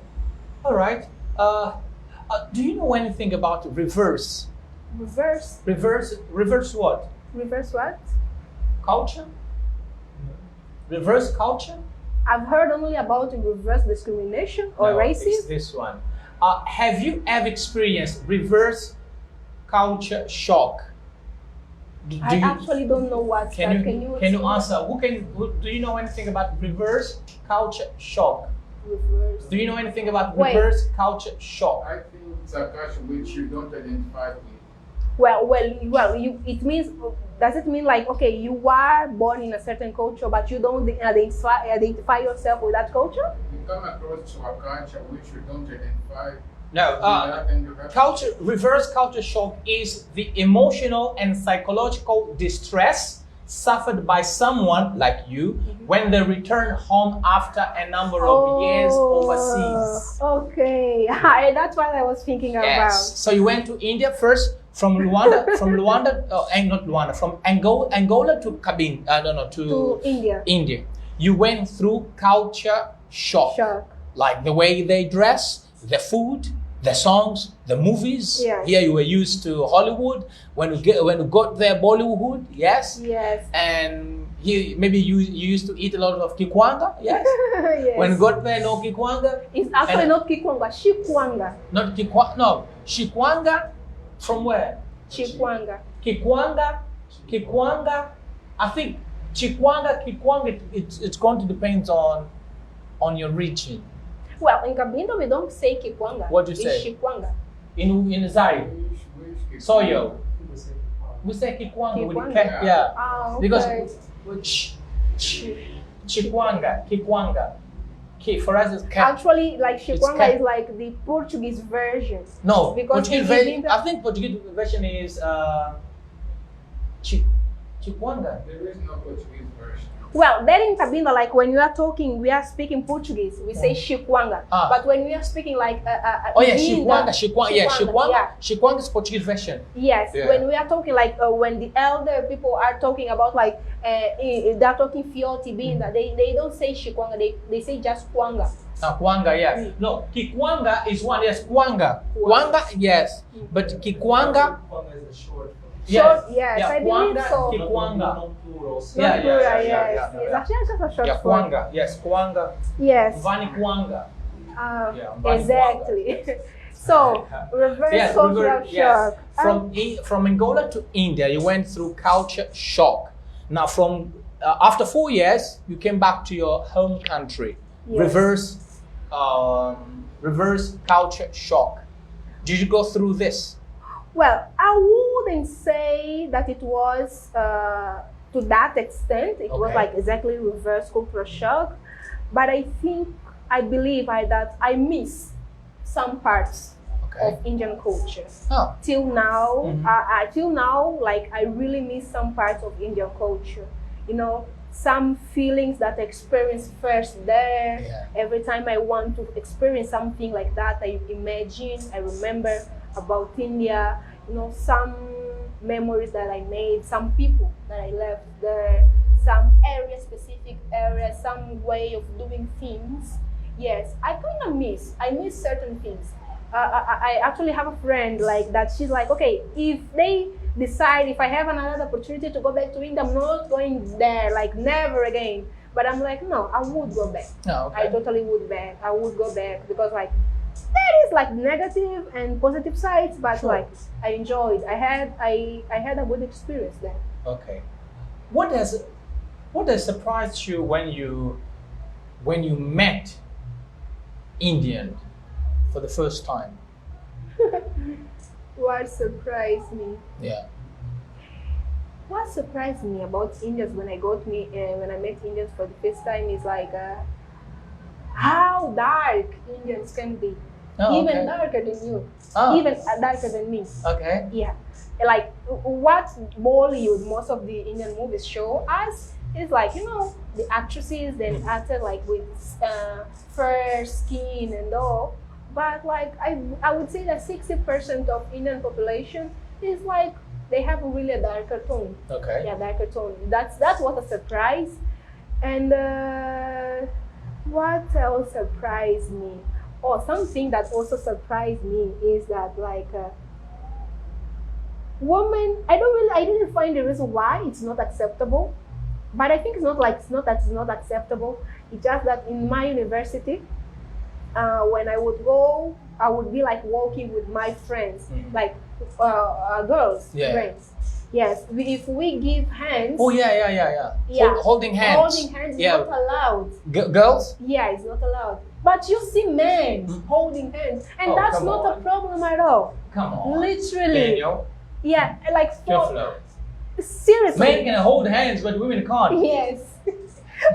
All right. Do you know anything about reverse? Reverse What? reverse what? Culture? Reverse culture? I've heard only about reverse discrimination or No, racism. it's this one. Have you ever experienced reverse culture shock? I actually don't know what. Can you explain? answer? Do you know anything about reverse culture shock? Reverse. Do you know anything about Wait. reverse culture shock? I think it's a culture which you don't identify with. Well. It means. Does it mean like, okay, you are born in a certain culture, but you don't identify yourself with that culture? You come across to a culture which you don't identify. No. Reverse culture shock is the emotional and psychological distress suffered by someone like you when they return home after a number of years overseas. Okay, that's what I was thinking about. Yes. So you went to India first, from Rwanda, from Angola to To India. India. You went through culture shock. Like the way they dress, the food, the songs, the movies. Yes. Here you were used to Hollywood. When you got there, Bollywood, yes. Yes. And here maybe you used to eat a lot of kikwanga, yes. Yes. When you got there, no kikwanga. It's actually not kikwanga, shikwanga. Not kikwanga. No, shikwanga. From where? Chikwanga. Kikwanga. I think Kikwanga. It's going to depend on your region. Well, in Cabinda we don't say kikwanga. What do you It's say? shikwanga. In Zaire, Soyo, People say we say Kikwanga with the Kikwanga. yeah. Ah, okay. Because Kikwanga. For us, it's Actually, like shikwanga cat. is like the Portuguese version. No, because Portuguese in version. Cabinda- I think Portuguese version is Kikwanga. There is no Portuguese version. Well, there in Cabinda, like when we are speaking Portuguese, we say shikwanga. Ah. But when we are speaking like Oh yeah, in Shikwanga. Yeah, Shikwanga. yeah. Shikwanga is Portuguese version. Yes, Yeah. when we are talking like when the elder people are talking about like they're talking fioti binda, they don't say shikwanga, they say just kwanga. Kwanga, yeah. No, Kikwanga is one. Yes, Kwanga. Kwanga, yes. But Kikwanga, Kikwanga is the short form. yes. Yes, Yeah, I believe Kwanga, so. Kikwanga. Non plural. Not Yeah, plural, yeah, yes. yeah. Yes, actually it's just a short Yeah, form. Kwanga. Yes, Kwanga. Yes. Vani Kwanga. Yeah, Exactly. So reverse Yes, cultural yes. shock. From Angola to India, you went through culture shock. Now, from after 4 years, you came back to your home country. Yes. Reverse culture shock. Did you go through this? Well, I wouldn't say that it was to that extent. It was Okay. like exactly reverse culture shock. But I believe that I miss some parts Okay. of Indian culture. Oh. Till now, Mhm. till now, like I really miss some parts of Indian culture. You know, some feelings that I experienced first there. Yeah. Every time I want to experience something like that, I imagine, I remember about India. You know, some memories that I made, some people that I left there, some area, specific area, some way of doing things. Yes, I kind of miss. I miss certain things. I actually have a friend like that. She's like, okay, if they decide, if I have another opportunity to go back to India, I'm not going there, like never again. But I'm like, no, I would go back. Oh, okay. I totally would back. I would go back because like there is like negative and positive sides, but Sure. like I enjoyed. I had a good experience there. Okay. What has surprised you when you met Indian for the first time? What surprised me? Yeah. What surprised me about Indians when when I met Indians for the first time is like how dark Indians can be, Oh, even okay. darker than you, Oh. even darker than me. Okay. Yeah, like what Bollywood, most of the Indian movies show us is like the actresses then acted like with fair skin and all, but like I would say that 60% of Indian population is like they have really a darker tone. Okay. Yeah, darker tone. That's what a surprise. And what else surprised me? Oh, something that also surprised me is that like women. I didn't find the reason why it's not acceptable, but I think it's not that it's not acceptable. It's just that in my university, when I would go, I would be like walking with my friends, like girls, Yeah. friends. Yes, if we give hands. Oh yeah. Yeah. Holding hands. Holding hands is Yeah. not allowed. Girls? Yeah, it's not allowed. But you see men holding hands, and Oh, that's come not a on. problem at all. Come on. Literally. Daniel. Yeah, like Your for, flow. seriously. Men can hold hands, but women can't. Yes.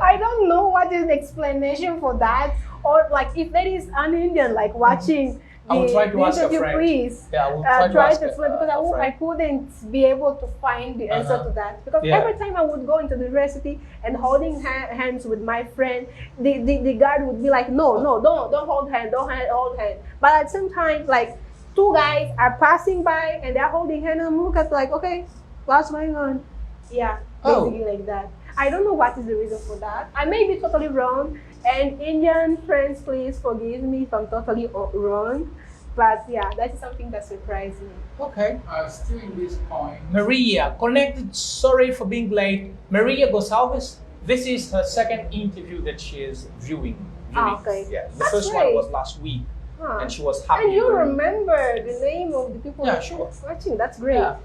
I don't know what is the explanation for that, or like if there is an Indian like watching I will try to the ask a interview, friend. please Yeah, I will try ask to explain because a I friend. couldn't be able to find the answer Uh-huh. to that because Yeah. every time I would go into the university and holding hands with my friend, the guard would be like, no, don't hold hand, hold hand. But at the same time, like two guys are passing by and they're holding hand, and I'm looking at like, okay, what's going on? Yeah, Oh. basically like that. I don't know what is the reason for that. I may be totally wrong, and Indian friends, please forgive me if I'm totally wrong. But yeah, that's something that surprised me. Okay. Still in this point, Maria, connected. Sorry for being late. Maria Gonçalves. This is her second interview that she is viewing. Okay. Yeah. The That's first one great. was last week, Huh. and she was happy. And you when- remember the name of the people Yeah, sure. watching? That's great. Yeah.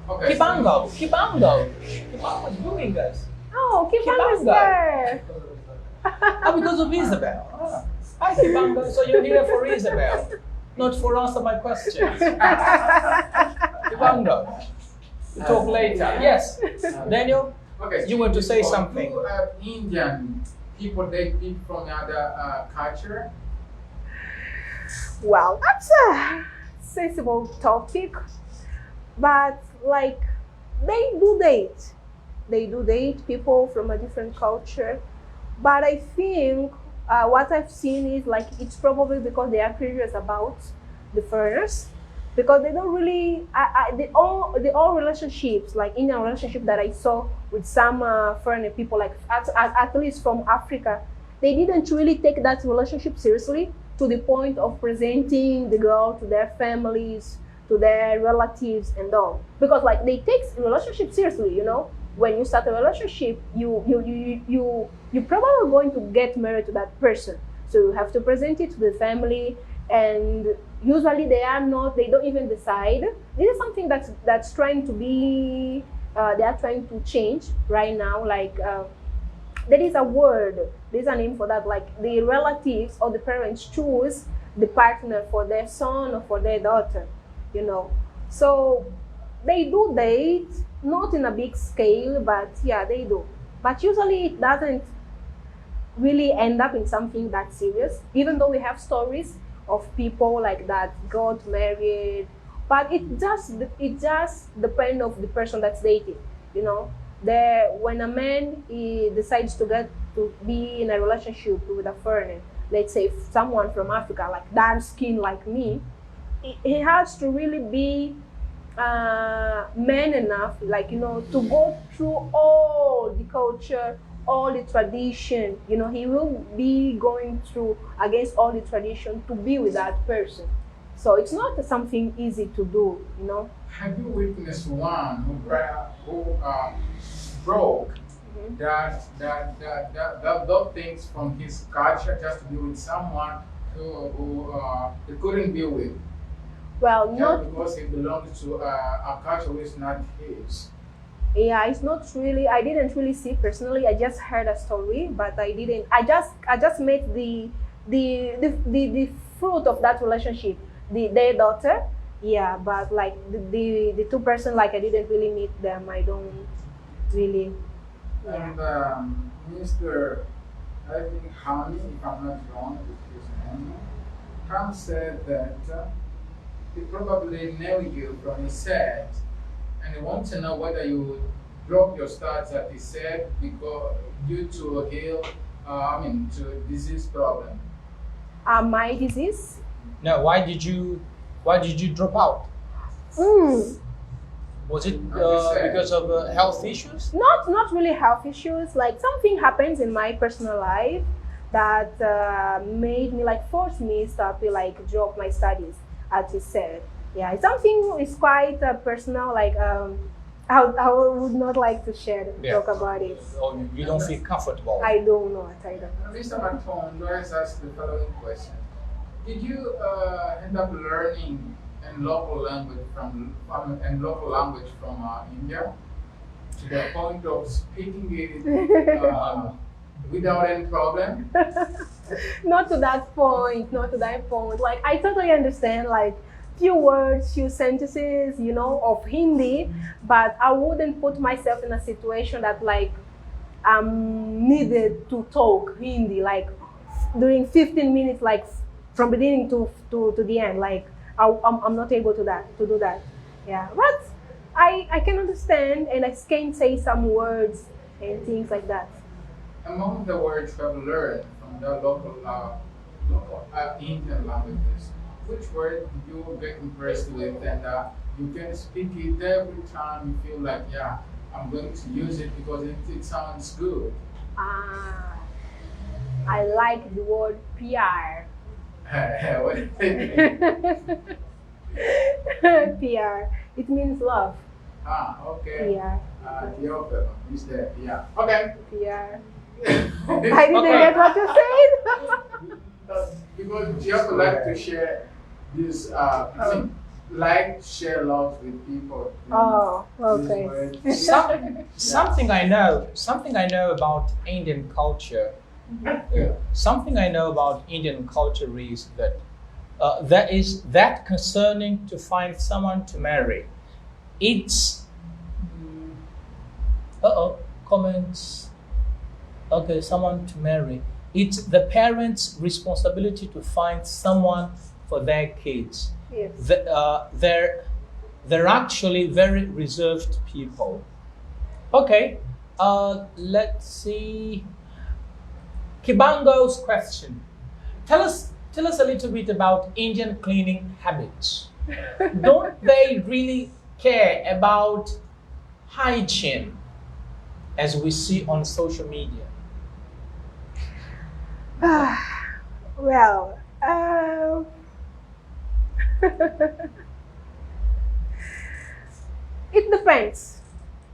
okay. Kibango is viewing us. Oh, Kibanga's Kibanga. there. Oh, because of Isabel. Ah. Hi, Kibango. So you're here for Isabel, not for answer my questions. Kibango. We talk later. Yes, Daniel. Okay. You want to say something? Do Indian people date people from another culture? Well, that's a sensible topic, but like they do date. They do date people from a different culture, but I think what I've seen is like it's probably because they are curious about the foreigners, because they don't really. The all relationships, like Indian relationship that I saw with some foreigner people, like at least from Africa, they didn't really take that relationship seriously to the point of presenting the girl to their families, to their relatives and all. Because like they take relationship seriously, you know. When you start a relationship, you probably going to get married to that person. So you have to present it to the family, and usually they don't even decide. This is something that's trying to be they are trying to change right now. Like there is a word, there's a name for that. Like the relatives or the parents choose the partner for their son or for their daughter, you know. So they do date, not in a big scale, but yeah, they do. But usually it doesn't really end up in something that serious, even though we have stories of people like that got married. But it just depends of the person that's dating, you know. There, when a man he decides to get to be in a relationship with a foreigner, let's say someone from Africa, like dark skin like me, he has to really be man enough, like, you know, to go through all the culture, all the tradition. You know, he will be going through against all the tradition to be with that person. So it's not something easy to do, you know. Have you witnessed one who broke that things from his culture just to be with someone who he couldn't be with? Well, Just not because he belongs to a culture which is not his. yeah, it's not really. I didn't really see personally. I just heard a story, but I didn't. I just met the fruit of that relationship, their daughter. Yeah, but like the two person, like I didn't really meet them. I don't really. Yeah. And Mr. I think Hani, if I'm not wrong with his name, Ham said that he probably knew you from his set, and he wants to know whether you drop your studies at his set because due to to disease problem. My disease. No, why did you drop out? Mm. Was it Sad. because of health issues? Not really health issues. Like something happens in my personal life that made me like force me start to like drop my studies, as he said. Yeah, it's something is quite personal. Like I would not like to talk about it. Or you don't feel comfortable? I don't know. I don't know. Mr. McFone, let's ask the following question. Did you end up learning in local language from India to the point of speaking it without any problem? Not to that point. Not to that point. Like I totally understand. Like few words, few sentences, you know, of Hindi, but I wouldn't put myself in a situation that like I'm needed to talk Hindi like during 15 minutes, like from beginning to the end. Like I'm not able to do that. Yeah, but I can understand and I can say some words and things like that. Among the words you have learned from the local Indian languages, which word do you get impressed with and you can speak it every time you feel like, yeah, I'm going to use it because it sounds good? I like the word PR. What do you mean? PR. It means love. Okay. PR. Dapher is there. Yeah. Okay. PR. I didn't get what you said. Because Dapher like to share this, share love with people. Oh, okay. Something I know about Indian culture. Something I know about Indian culture is that that is that concerning to find someone to marry. It's comments. Okay, someone to marry. It's the parents' responsibility to find someone for their kids. Yes. They're actually very reserved people. Okay, let's see. Kibango's question. Tell us a little bit about Indian cleaning habits. Don't they really care about hygiene as we see on social media? Well, it depends.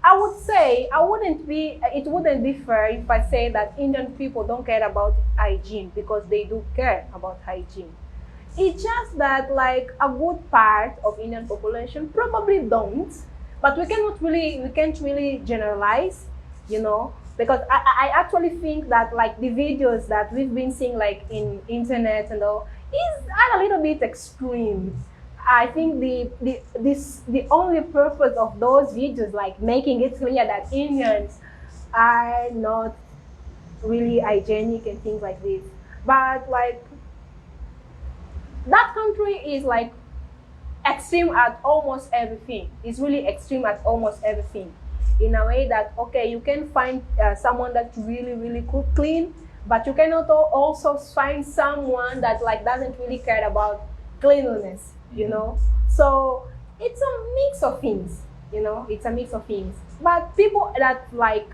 I would say it wouldn't be fair if I say that Indian people don't care about hygiene, because they do care about hygiene. It's just that like a good part of Indian population probably don't, but we can't really generalize, you know, because I actually think that like the videos that we've been seeing like in internet and all are a little bit extreme. I think the only purpose of those videos, like making it clear that Indians are not really hygienic and things like this. But like that country is like extreme at almost everything. It's really extreme at almost everything. In a way that, okay, you can find someone that's really cook clean, but you cannot also find someone that like doesn't really care about cleanliness, you know. So it's a mix of things, you know. It's a mix of things. But people that like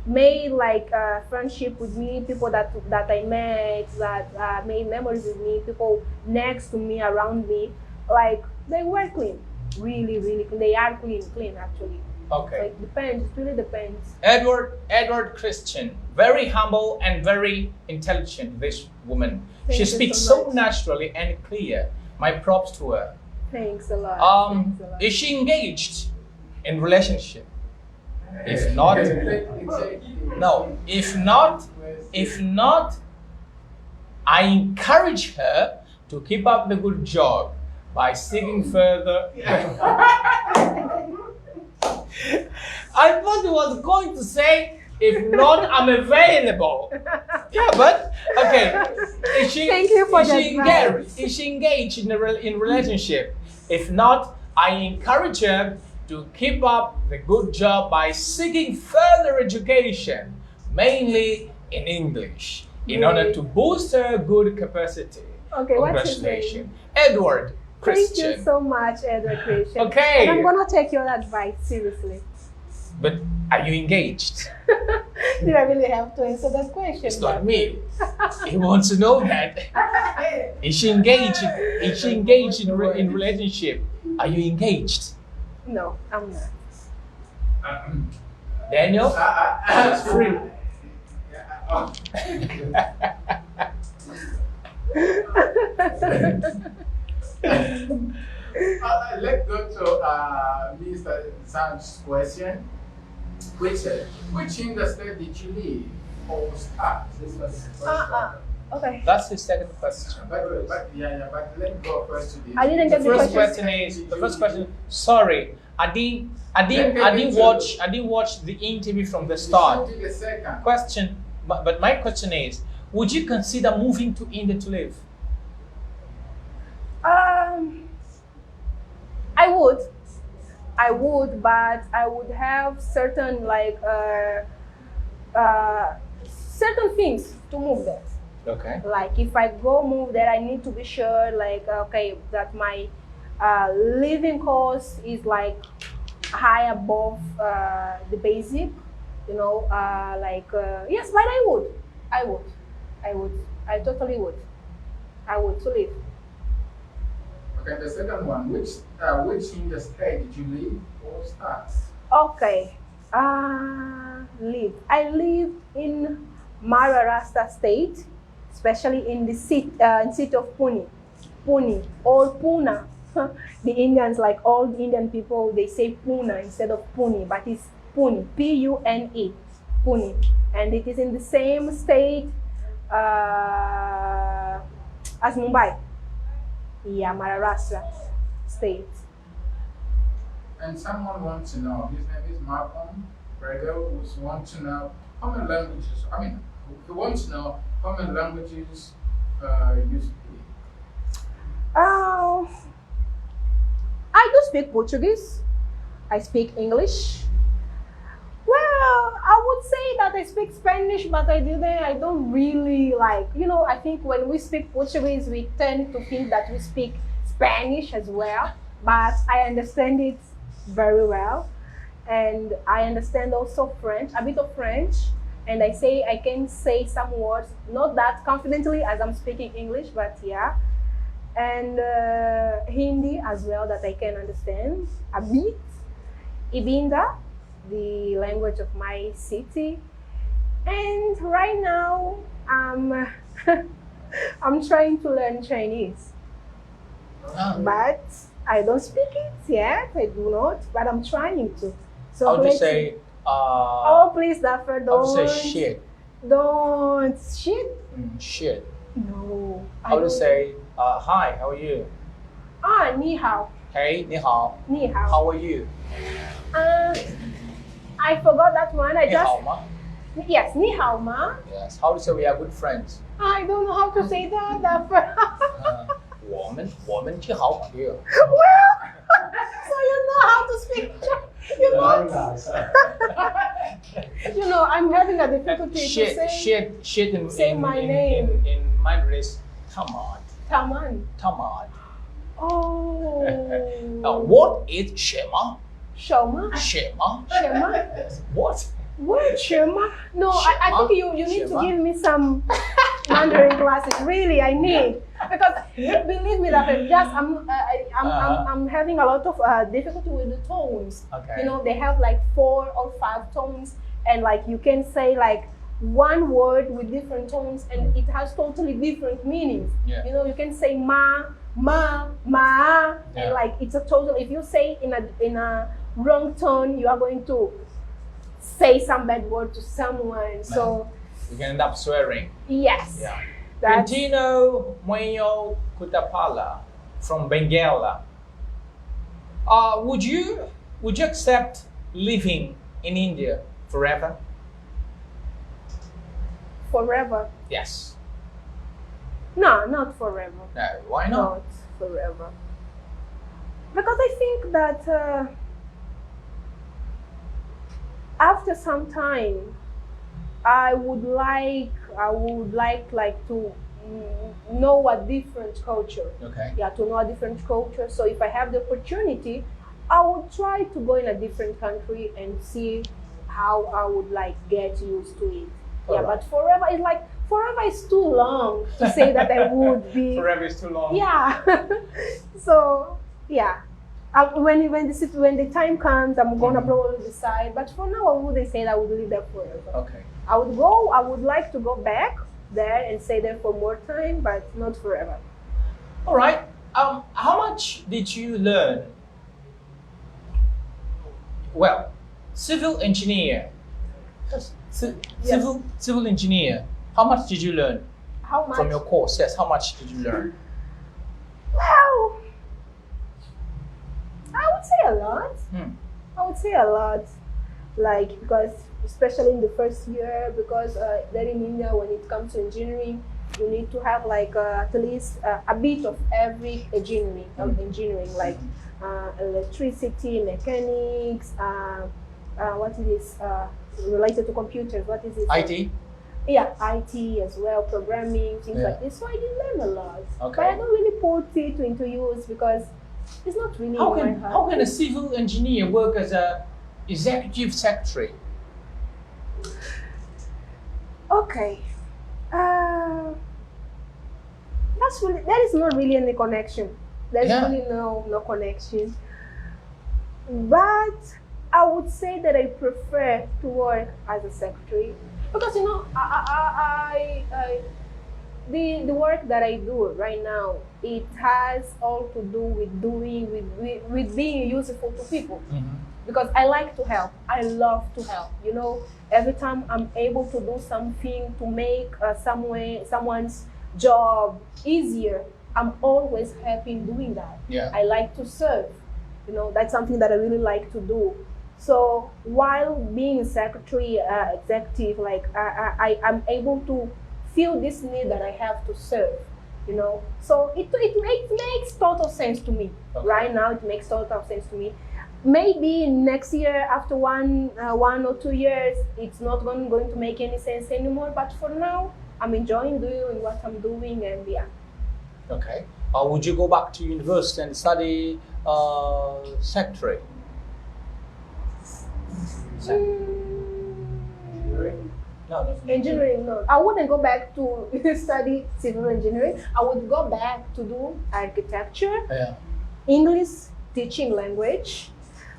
made like friendship with me, people that I met, that made memories with me, people next to me, around me, like they were clean, really clean. They are clean actually. Okay. So it depends. It really depends. Edward Christian, very humble and very intelligent. This woman, Thank she you speaks so so much. naturally and clear. My props to her. Thanks a lot. Thanks a lot. Is she engaged in relationship? If not, no. If not, I encourage her to keep up the good job by seeking further. I thought he was going to say, if not, I'm available. Yeah, but okay. Thank you for the advice. Is she engaged in in relationship? If not, I encourage her to keep up the good job by seeking further education, mainly in English, in order to boost her good capacity. Okay, what's his Congratulations, name? Edward Thank Christian. you so much, Edward Christian. Okay. And I'm gonna take your advice seriously. But are you engaged? Did I really have to answer that question? It's not me. He wants to know that. Is she engaged? Is she engaged in relationship? Are you engaged? No, I'm not. Daniel? It's free. Let's go to Mr. Sam's question. Which industry did you leave or start? This was the first one. Okay. That's the second question. But let's go first to the. I didn't get The the first question. question is the first question. Sorry, I didn't watch the interview from the start. To the second. Question, but my question is, would you consider moving to India to live? I would, but I would have certain like certain things to move there. Okay. Like if I go move there, I need to be sure like okay that my living cost is like high above the basic, you know, yes, but I totally would. I would to live. Okay, the second one. Which industry did you leave or start? Okay. Live. I live in Maharashtra state, especially in the city of Pune. Pune or Pune. The Indians, like all the Indian people, they say Pune instead of Pune, but it's Pune. Pune. Pune. And it is in the same state as Mumbai. Yeah, Maharashtra state. And someone wants to know, his name is Malcolm Brego, who wants to know how many languages, he wants to know how many languages you speak. I do speak Portuguese. I speak English. Well, I would say that I speak Spanish, but I don't really like, you know, I think when we speak Portuguese, we tend to think that we speak Spanish as well, but I understand it very well. And I understand also French, a bit of French, and I can say some words, not that confidently as I'm speaking English, but yeah. And Hindi as well, that I can understand a bit. Ibinda, the language of my city. And right now, I'm trying to learn Chinese. But I don't speak it yet, I do not, but I'm trying to. So How do you say? oh, please, Dapher, How don't. to say shit? Don't. Shit? Shit. No. How to say? Hi, how are you? Ah, ni hao. Hey, 你好. Ni hao. How are you? I forgot that one. I 你 just 好吗? yes, ni hao ma. Yes. How to say we are good friends? I don't know how to say that. Dapher. 我们挺好朋友. Well, so you know how to speak. You know, you know, I'm having a difficulty to say say my name. In Mandarin is Tamad. Taman. Tamad. Oh. What is Shema? Shoma. Shema? Shema. What? What, Shema? No, I Shema? think you need Shema? to give me some Mandarin classes. Really, I need, because believe me that I'm having a lot of difficulty with the tones. Okay. You know, they have like 4 or 5 tones, and like you can say like one word with different tones, and it has totally different meanings. Yeah. You know, you can say ma, Yeah. and like it's a total. If you say in a wrong tone, you are going to say some bad word to someone. So You can end up swearing. yes, Yeah. that's Quintino Mueño Kutapala from Benguela. Would you accept living in India forever? forever. Yes. No, not forever. No. Why not? Not forever. Because I think that after some time, I would like to know a different culture. Okay. Yeah, to know a different culture. So if I have the opportunity, I would try to go in a different country and see how I would like get used to it. Yeah, Alright. but forever is like forever is too long to say that I would be. Forever is too long. Yeah. So yeah, when the time comes, I'm gonna probably decide. But for now, I wouldn't say that I would live there forever. Okay. I would like to go back there and stay there for more time, but not forever. All right. How much did you learn? Well, civil engineer. Civil engineer. How much did you learn How much? from your course? Yes. How much did you learn? Well, I would say a lot. I would say a lot, like because especially in the first year, because there in India, when it comes to engineering, you need to have like at least a bit of every engineering, like electricity, mechanics, what it is related to computers. What is it? IT. Yeah, IT as well, programming, things Yeah. like this. So I did learn a lot. Okay. But I don't really put it into use because it's not really How in can my how heart. can a civil engineer work as a executive secretary? Okay. There is not really any connection. There's Yeah. really no connection. But I would say that I prefer to work as a secretary because you know the work that I do right now, it has all to do with being useful to people. Because I like to help. I love to help. You know, every time I'm able to do something to make someone's job easier, I'm always happy in doing that. Yeah. I like to serve. You know, that's something that I really like to do. So while being secretary, executive, like I'm able to feel this need that I have to serve. You know, so it makes total sense to me. Okay. Right now, it makes total sense to me. Maybe next year, after 1 or 2 years, it's not going to make any sense anymore. But for now, I'm enjoying doing what I'm doing, and yeah. Okay. Would you go back to university and study secretary? No. Engineering, no. I wouldn't go back to study civil engineering. I would go back to do architecture, Yeah. English teaching language,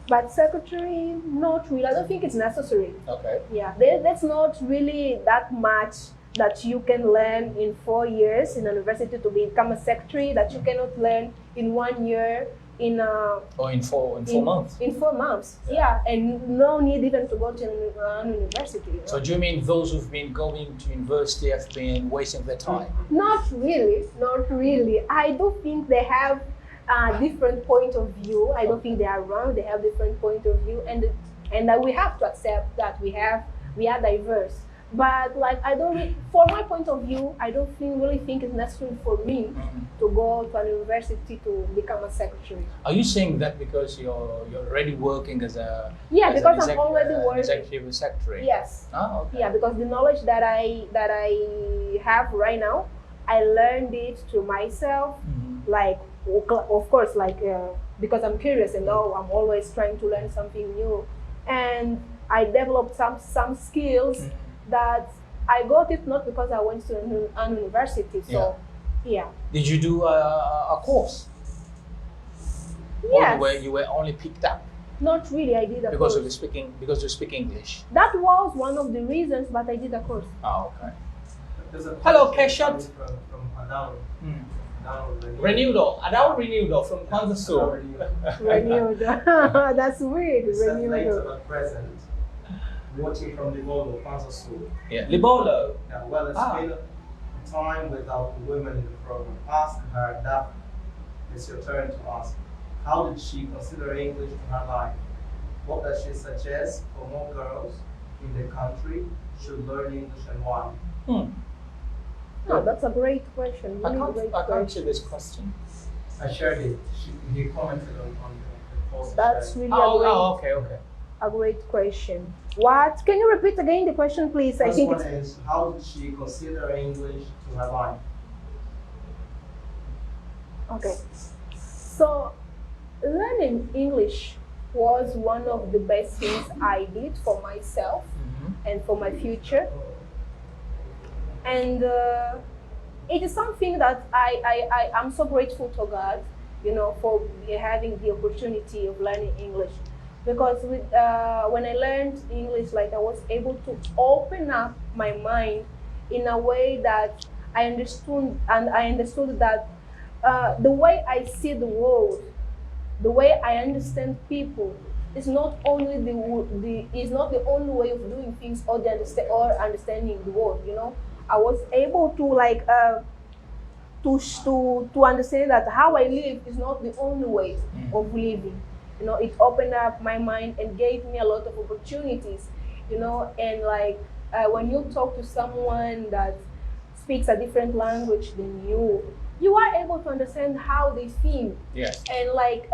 but secretary, not really. I don't think it's necessary. Okay. Yeah, that's not really that much that you can learn in 4 years in a university to become a secretary that you cannot learn in 1 year in Or in 4 months. In 4 months, yeah, and no need even to go to an university. You know? So do you mean those who've been going to university have been wasting their time? Not really, not really. I do think they have different point of view. I don't think they are wrong. They have different point of view, and that we have to accept that we are diverse. But like I don't really, for my point of view, I don't really think it's necessary for me to go to an university to become a secretary. Are you saying that because you're already working as a because I'm already working executive secretary? Yes. Oh, okay. Yeah, because the knowledge that I have right now, I learned it through myself. Like of course, like because I'm curious and I'm always trying to learn something new, and I developed some skills that I got it not because I went to an university. So yeah. Did you do a course? Yes. Or you were only picked up? Not really. I did a because course. you speak English. That was one of the reasons, but I did a course. Oh, okay. Hello, Keshat. From Adao. Adao Renewdo from Kwanzaa Sul. Renewed. That's weird. It says Renewed. later but present. Watching from Libolo, Kwanzaa Sul. Yeah, Libolo. Yeah, well, it's been a time without women in the program. Ask her, Dapher. It's your turn to ask. How did she consider English in her life? What does she suggest for more girls in the country should learn English and why? No, that's a great question. I Really can't answer this question. I shared it. He commented on the post. That's really Okay. a great question. What? Can you repeat again the question, please? First one is, how did she consider English to her life? Okay. So, learning English was one of the best things I did for myself and for my future. And it is something that I'm so grateful to God, for having the opportunity of learning English. Because when I learned English, like I was able to open up my mind in a way that I understood that the way I see the world, the way I understand people, is not only the only way of doing things or understanding the world. I was able to to understand that how I live is not the only way of living. It opened up my mind and gave me a lot of opportunities. And like when you talk to someone that speaks a different language than you are able to understand how they think. Yes. And like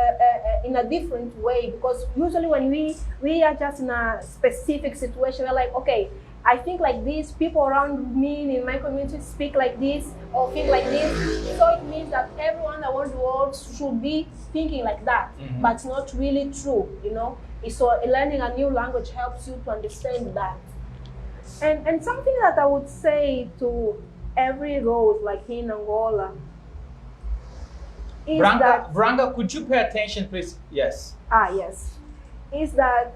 in a different way, because usually when we are just in a specific situation, we're like, okay, I think like this, people around me in my community speak like this or think like this. So it means that everyone around the world should be thinking like that. But it's not really true, So learning a new language helps you to understand that. And something that I would say to every girl like in Angola is Branga, could you pay attention, please? Yes. Yes. Is that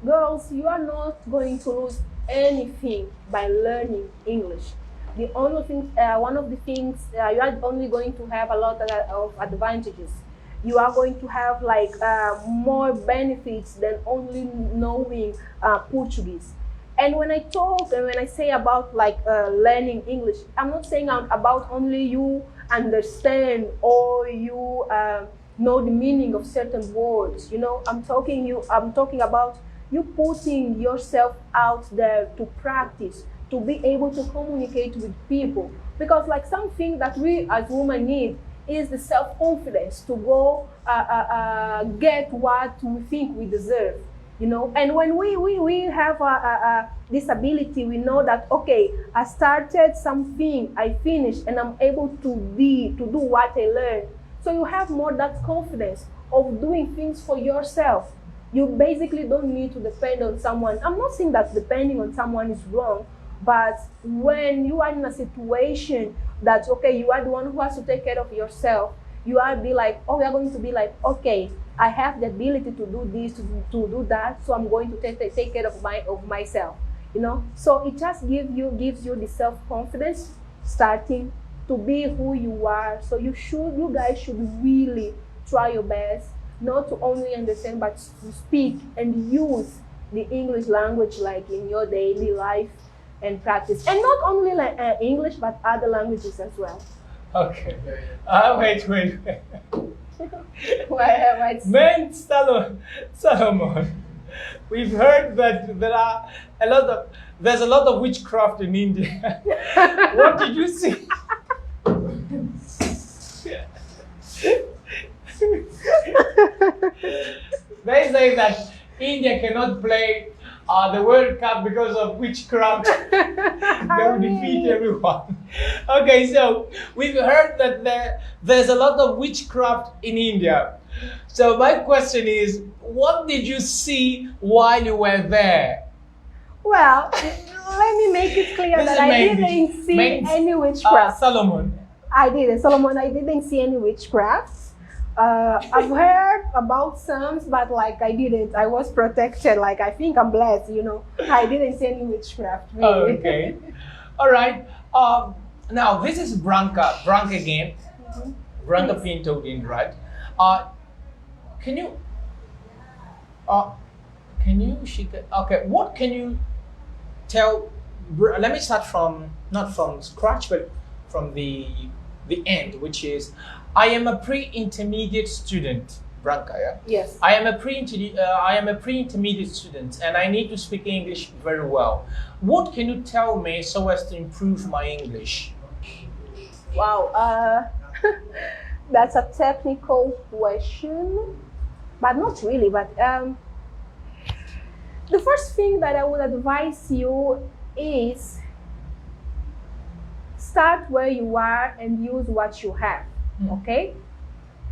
girls, you are not going to lose anything by learning English. The only thing, one of the things, you are only going to have a lot of advantages. You are going to have like more benefits than only knowing Portuguese. And when I talk and when I say about like learning English, I'm not saying about only you understand or you know the meaning of certain words. I'm talking about you putting yourself out there to practice, to be able to communicate with people. Because like something that we as women need is the self-confidence to go get what we think we deserve. And when we have this ability, we know that, okay, I started something, I finished, and I'm able to do what I learned. So you have more that confidence of doing things for yourself. You basically don't need to depend on someone. I'm not saying that depending on someone is wrong, but when you are in a situation that, okay, you are the one who has to take care of yourself, you are we are going to be like, okay, I have the ability to do this, to do that, so I'm going to take care of myself. So it just gives you the self-confidence starting to be who you are. So you guys should really try your best not to only understand but to speak and use the English language like in your daily life and practice, and not only like English but other languages as well. Okay. Wait. What's Man, Solomon, we've heard that there's a lot of witchcraft in India. What did you see? They say that India cannot play the World Cup because of witchcraft. They will defeat everyone. Okay, so we've heard that there's a lot of witchcraft in India. So my question is, what did you see while you were there? Well, let me make it clear This that is I Mandy. didn't see Mandy. any witchcraft. Solomon. I didn't, Solomon. I didn't see any witchcraft. I've heard about some, but like I didn't. I was protected. Like I think I'm blessed, you know. I didn't see any witchcraft. Really. Okay. All right. Now this is Branca. Branca again. Mhm. Branca Yes. Pinto again, right? Can you? Okay. What can you tell? Let me start from not from scratch, but from the end, which is, I am a pre-intermediate student, Branca. Yeah. Yes. I am a pre-intermediate student, and I need to speak English very well. What can you tell me so as to improve my English? Wow. That's a technical question, but not really. But the first thing that I would advise you is start where you are and use what you have. Okay?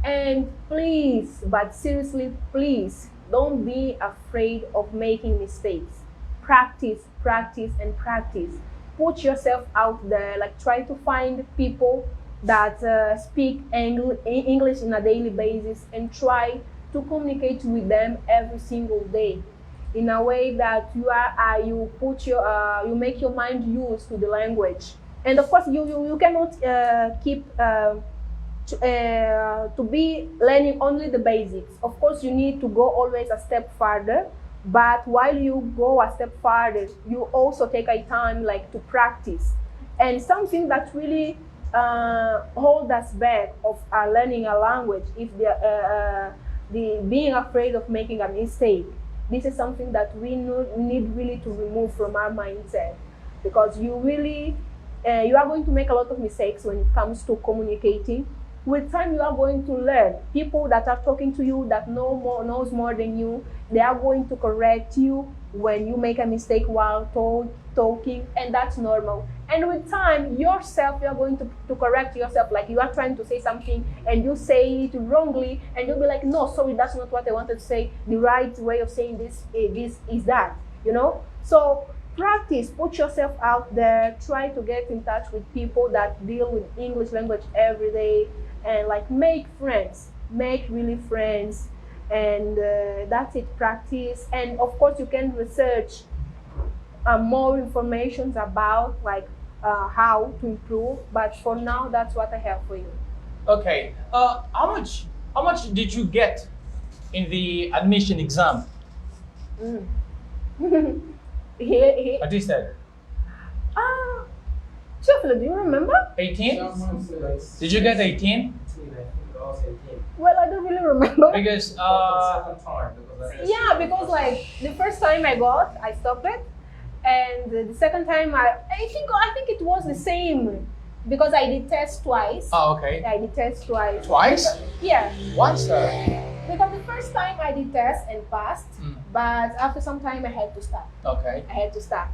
And please, but seriously, please don't be afraid of making mistakes. Practice, practice, and practice. Put yourself out there. Like try to find people that speak English on a daily basis and try to communicate with them every single day in a way that you make your mind used to the language. And of course, you cannot keep to be learning only the basics. Of course, you need to go always a step further. But while you go a step further, you also take a time like to practice. And something that really hold us back of learning a language is the being afraid of making a mistake. This is something that we need really to remove from our mindset, because you are going to make a lot of mistakes when it comes to communicating. With time, you are going to learn. People that are talking to you that knows more than you, they are going to correct you when you make a mistake while talking, and that's normal. And with time, yourself, you are going to correct yourself. Like you are trying to say something and you say it wrongly, and you'll be like, no, sorry, that's not what I wanted to say. The right way of saying this is that, you know? So practice, put yourself out there, try to get in touch with people that deal with English language every day, and like make friends, make really friends, and that's it, practice. And of course you can research more information about like how to improve, but for now that's what I have for you. Okay. How much did you get in the admission exam? Here. What is that? Chefla, do you remember? 18? Someone said, Did you get 18? I think I was 18. Well, I don't really remember. Because The second time, because I Yeah, because like the first time I stopped it, and the second time I think it was the same, because I did test twice. oh, okay. I did test twice. Twice? Yeah, Once? because the first time I did test and passed, but after some time I had to stop. Okay. I had to stop.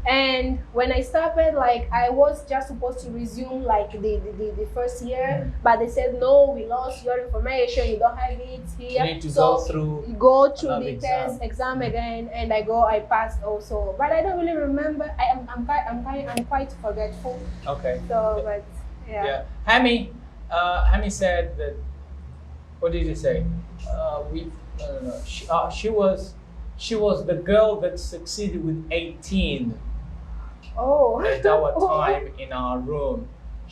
And when I started, like I was just supposed to resume like the first year, but they said no, we lost your information, you don't have it here. You need to So go through the another test exam again, and I passed also, but I don't really remember. I'm quite forgetful. Okay. So, but yeah. Yeah. Hami said that. What did he say? No. She was the girl that succeeded with 18 Oh. at our time in our room.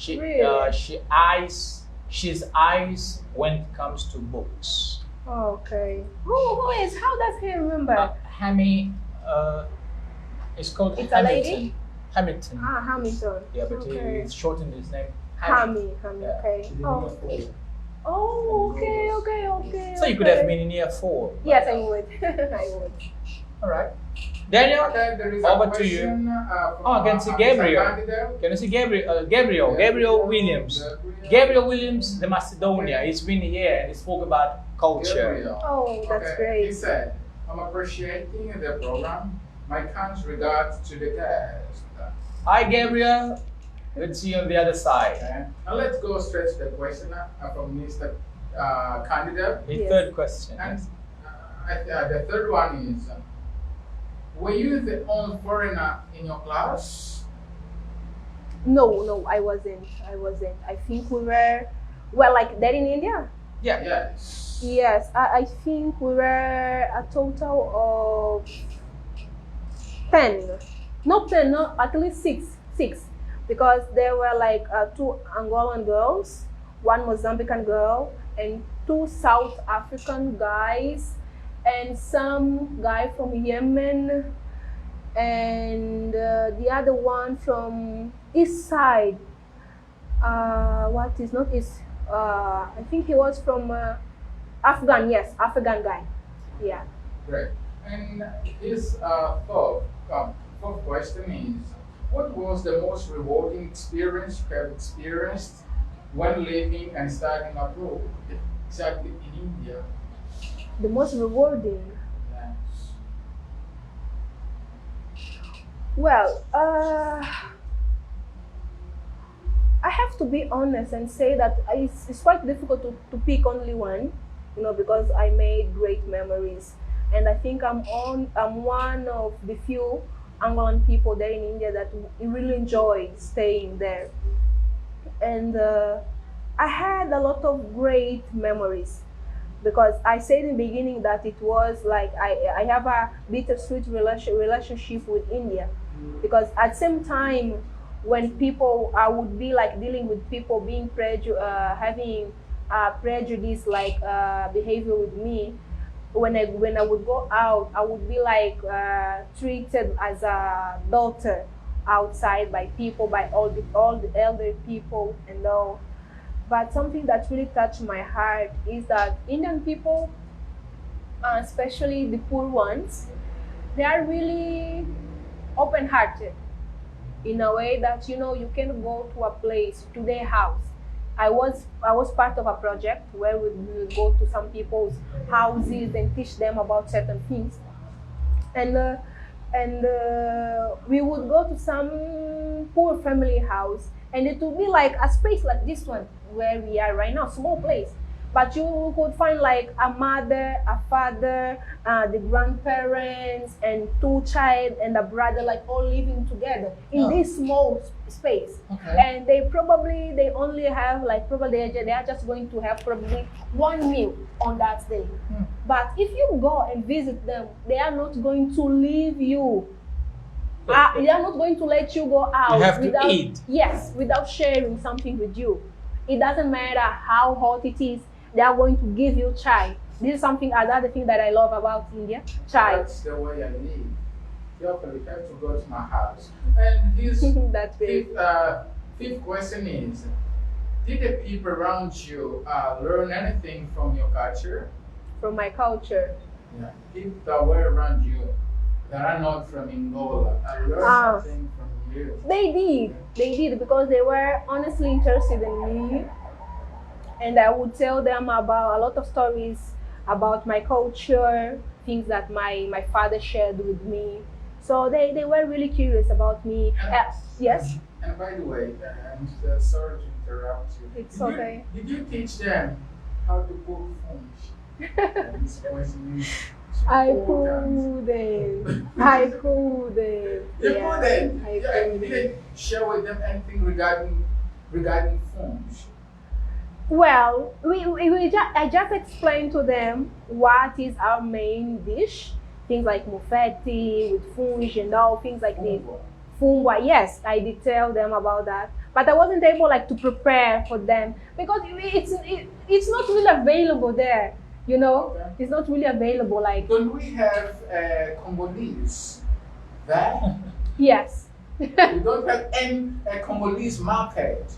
Really? She's eyes when it comes to books. Okay. Who is? How does he remember? Hami, it's called It's a Hamilton. lady? Hamilton. Hamilton. Yeah, but Okay. he's shortened his name. Hami. Yeah. Okay. She did Oh. not fall. Oh, okay. So you could have been in year 4. Yes, I would. I would. All right. Daniel, Okay, there is a over to you. question, from, Oh, I can see Mr. Gabriel. Candidate. Can you see Gabriel Williams? Gabriel Williams, the Macedonia. He's been here and he spoke about culture. Gabriel. Oh, that's Okay, great. He said, I'm appreciating the program. My kind regards to the guest. Hi, Gabriel. Let's see you on the other side. Okay. Now let's go straight to the question from Mr. Candidate. The Yes. third question. And the third one is, were you the only foreigner in your class? No, I wasn't. I think we were, well, like that in India? Yeah. Yes. Yes, I think we were a total of 10. Not 10, no, at least six. Because there were like 2 Angolan girls, 1 Mozambican girl, and 2 South African guys, and some guy from Yemen, and the other one from East Side. What is not East? I think he was from Afghan. Yes, Afghan guy. Yeah. Great. And his fourth question is, what was the most rewarding experience you have experienced when living and studying abroad, exactly in India? The most rewarding. Yes. Well, I have to be honest and say that it's quite difficult to pick only one, because I made great memories, and I think I'm one of the few Angolan people there in India that really enjoyed staying there, and I had a lot of great memories. Because I said in the beginning that it was like I have a bittersweet relationship with India, because at the same time when I would be like dealing with people being having prejudice like behavior with me, when I would go out, I would be like treated as a daughter outside by people, by all the elder people and all. But something that really touched my heart is that Indian people, especially the poor ones, they are really open-hearted in a way that you can go to a place, to their house. I was part of a project where we would go to some people's houses and teach them about certain things, and we would go to some poor family house, and it would be like a space like this one where we are right now, small place. But you could find like a mother, a father, the grandparents, and 2 child and a brother, like all living together in this small space. Okay. And they only have like they are just going to have probably 1 meal on that day. But if you go and visit them, they are not going to leave you. They are not going to let you go out You have without to eat. Yes, without sharing something with you. It doesn't matter how hot it is. They are going to give you chai. This is another thing that I love about India. Chai. That's the way I live. You have to go to my house. And his That's great. fifth question is, did the people around you learn anything from your culture? From my culture. Yeah. People that were around you that are not from Angola, learned something from you. They did because they were honestly interested in me. And I would tell them about a lot of stories about my culture, things that my father shared with me. So they were really curious about me. Yes? And by the way, I'm sorry to interrupt you. It's okay. Did you teach them how to cook food? This question is I important. couldn't. You I couldn't. You didn't share with them anything regarding food. Well, I just explained to them what is our main dish, things like mufeti with fungi and all things like this. Fungwa, yes, I did tell them about that, but I wasn't able to prepare for them because it's not really available there. Okay. It's not really available. Don't we have Congolese there? Yes. We don't have any Congolese market.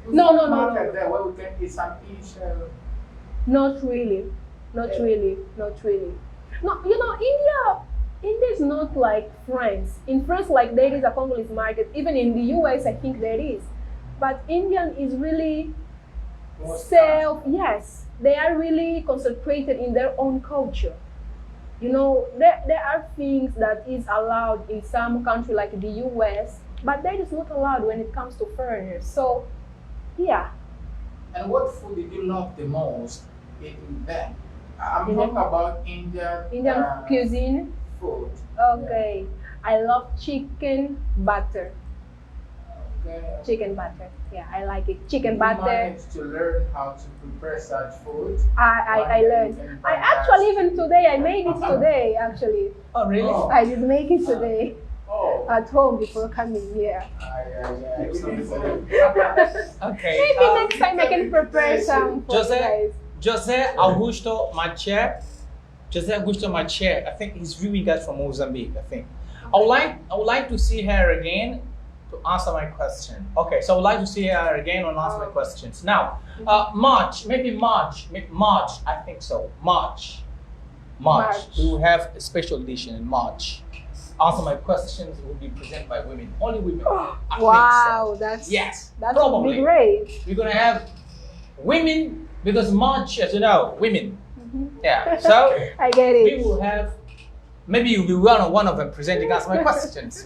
No. Market there where we can eat some fish. Not really. Not really, not really. No, you know, India is not like France. In France, like there is a Congolese market. Even in the US, I think there is. But Indian is really yes, they are really concentrated in their own culture. You know, there are things that is allowed in some country like the US, but that is not allowed when it comes to foreigners. So, yeah. And what food did you love the most in them? I'm Indian- talking about Indian Cuisine. food. Okay. I love chicken butter. Okay. Chicken butter. Yeah, I like it. Chicken You butter. managed to learn how to prepare such food. I learned. I actually even today I made it today actually. Oh, really? Oh. I did make it today Oh. at home before coming here. I Okay. Maybe next time I can prepare some for you Jose, guys. Jose Augusto Mache. Jose Augusto Mache. I think he's viewing us from Mozambique. I think. I would like to see her again to answer my question. Okay, so I would like to see her again and answer my questions. Now, March. I think so. March. March. We will have a special edition in March. Answer my questions will be presented by women. Only women. I think so. Wow, that's Yes, that would probably. be great. We're gonna have women because March, as you know, women. Mhm. Yeah. So I get we it. will have. Maybe you'll be one of them presenting us my questions.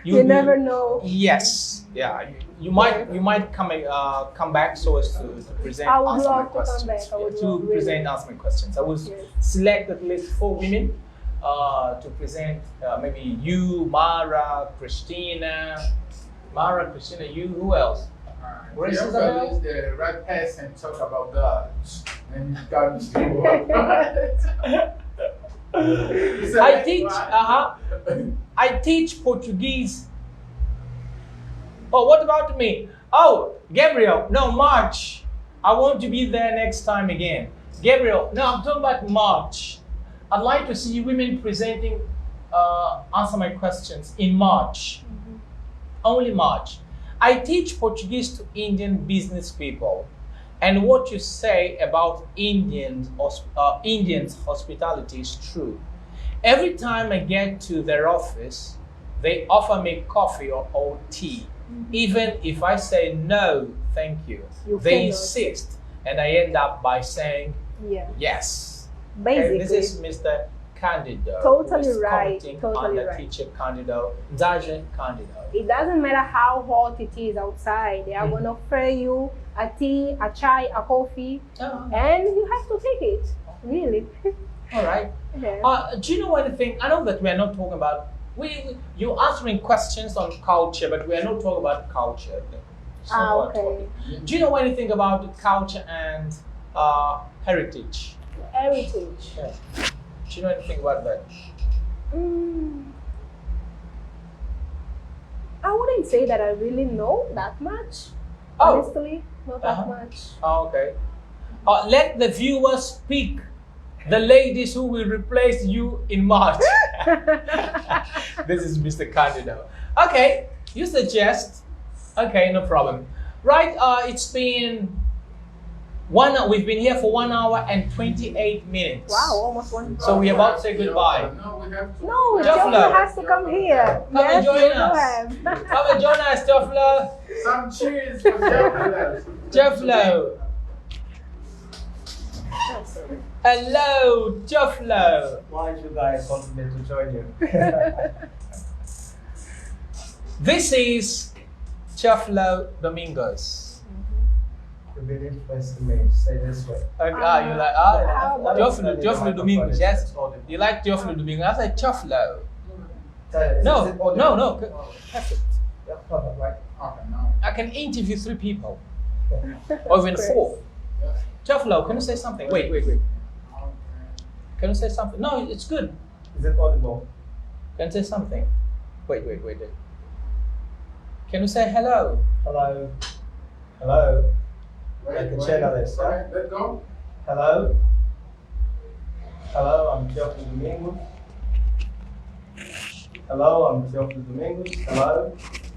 You never know. Yes. Yeah. You might come back so as to present I would answer my love to come questions. back. I would to love, really. present answer my questions. I will Yes. select at least 4 women to present. Maybe you, Mara, Christina, you. Who else? Where is Isabel? is the right person to talk about dogs. And dogs do what? I teach. I teach Portuguese. Oh, what about me? Oh, Gabriel. No, March. I want to be there next time again. Gabriel. No, I'm talking about March. I'd like to see women presenting, answer my questions in March. Only March. I teach Portuguese to Indian business people. And what you say about Indians hospitality is true. Every time I get to their office, they offer me coffee or tea. Even if I say no, thank you, You they cannot. insist, and I end up by saying Yeah. yes. Basically. Okay, this is Mr. Candido. Totally who is right, commenting totally on the right. teacher Candido, Zaje Candido. It doesn't matter how hot it is outside. They are Mhm. going to offer you a tea, a chai, a coffee, Oh, and you have to take it. Really. all right. Yeah. Do you know anything? I know that we are not talking about. You're answering questions on culture, but we are not talking about culture. It's not our Okay. topic. Do you know anything about culture and heritage? Heritage. Yeah. Do you know anything about that? Mm. I wouldn't say that I really know that much. Oh. Honestly, not Uh-huh. that much. Oh, okay. Let the viewers speak. The ladies who will replace you in March. This is Mr. Candido. Okay, you suggest. Okay, no problem. Right, it's been we've been here for 1 hour and 28 minutes. Wow, almost one. So we're about to say goodbye. No, we have to. No, Jeffler. Jeffler has to come here. Come and join you us. have. Come and join us, Jeffler. Some cheers for Jeffler. Jeffler. Hello, Jeffler. Why did you guys want me to join you? This is Jeffler Domingos. You've been influenced to me. Say this way. You like how about- Jeffler Domingos? Yes, you like Jeffler Domingos? I said Jeffler. No. Perfect. Yeah, perfect, right? Okay, now. I can interview 3 people, or even Chris. 4. Jeffler, can you say something? Wait. Okay. Can you say something? No, it's good. Is it audible? Can you say something? Wait. Can you say hello? Hello. Hello. Wait, Like a wait. journalist, Alright, let's go. Hello. Hello, I'm Teofilo Domingos. Hello, I'm Teofilo Domingos. Hello.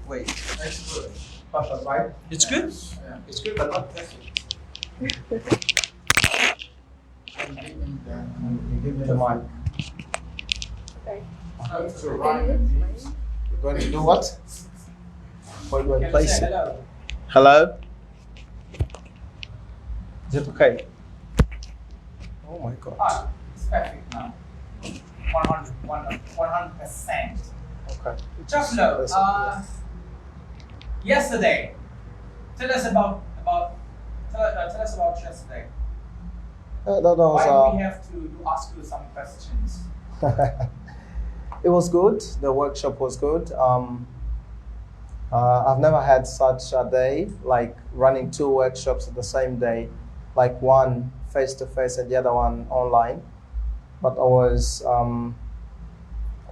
Wait. That's good. Perfect, right? It's good? Yeah. It's good, but not perfect. I'm giving give The mic. Okay. to rhyme and beat. You're going to do what? Where do I Can you place say it? hello? Hello? Is it okay? Oh my God. Ah, it's perfect now. 100%. Okay. Just low. Yesterday, tell us about yesterday. That was, Why do we have to ask you some questions? it was good. The workshop was good. I've never had such a day, like running 2 workshops at the same day, like one face to face and the other one online. But I was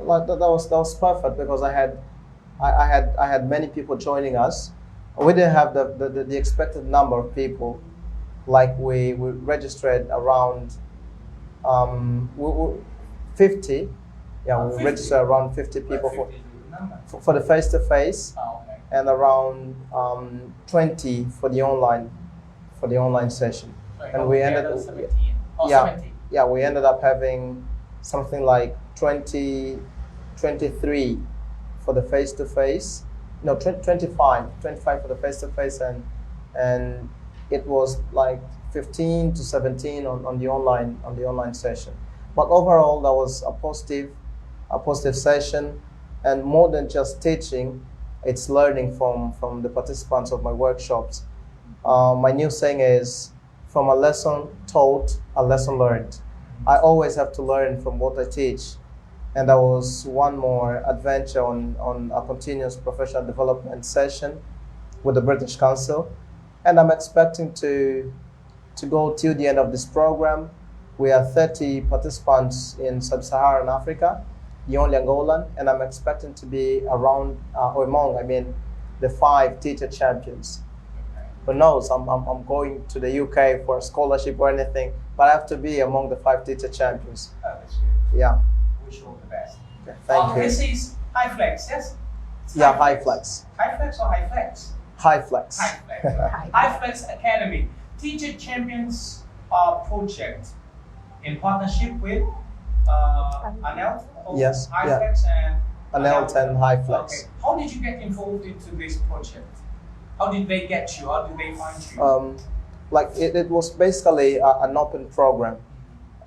like that was perfect because I had many people joining us. We didn't have the expected number of people. Like we registered around 50. Yeah, we 50. registered around 50 people Like 50 number. for the face to face, Oh, okay. and around 20 for the online session. Sorry, And we ended altogether 17. Oh, yeah, 70. yeah, we ended up having something like 23 for the face to face. No, 25 for the face to face, and it was like 15 to 17 on the online session. But overall, that was a positive session, and more than just teaching, it's learning from the participants of my workshops. My new saying is, from a lesson taught, a lesson learned. I always have to learn from what I teach. And there was one more adventure on a continuous professional development session with the British Council. And I'm expecting to go till the end of this program. We are 30 participants in Sub-Saharan Africa, the only Angolan, and I'm expecting to be around, or among, the 5 teacher champions. Who knows, I'm going to the UK for a scholarship or anything, but I have to be among the 5 teacher champions. Oh, that's good. Yeah. Wish you all the best. Okay, thank you. This is high flex, yes? It's Yeah, high flex. High flex or high flex? High flex. High flex. High Flex Academy. Teacher Champions project in partnership with Anelt? Yes, High yeah. Flex and Anelt and High Flex. Okay. How did you get involved into this project? How did they get you? How did they find you? It was basically an open program.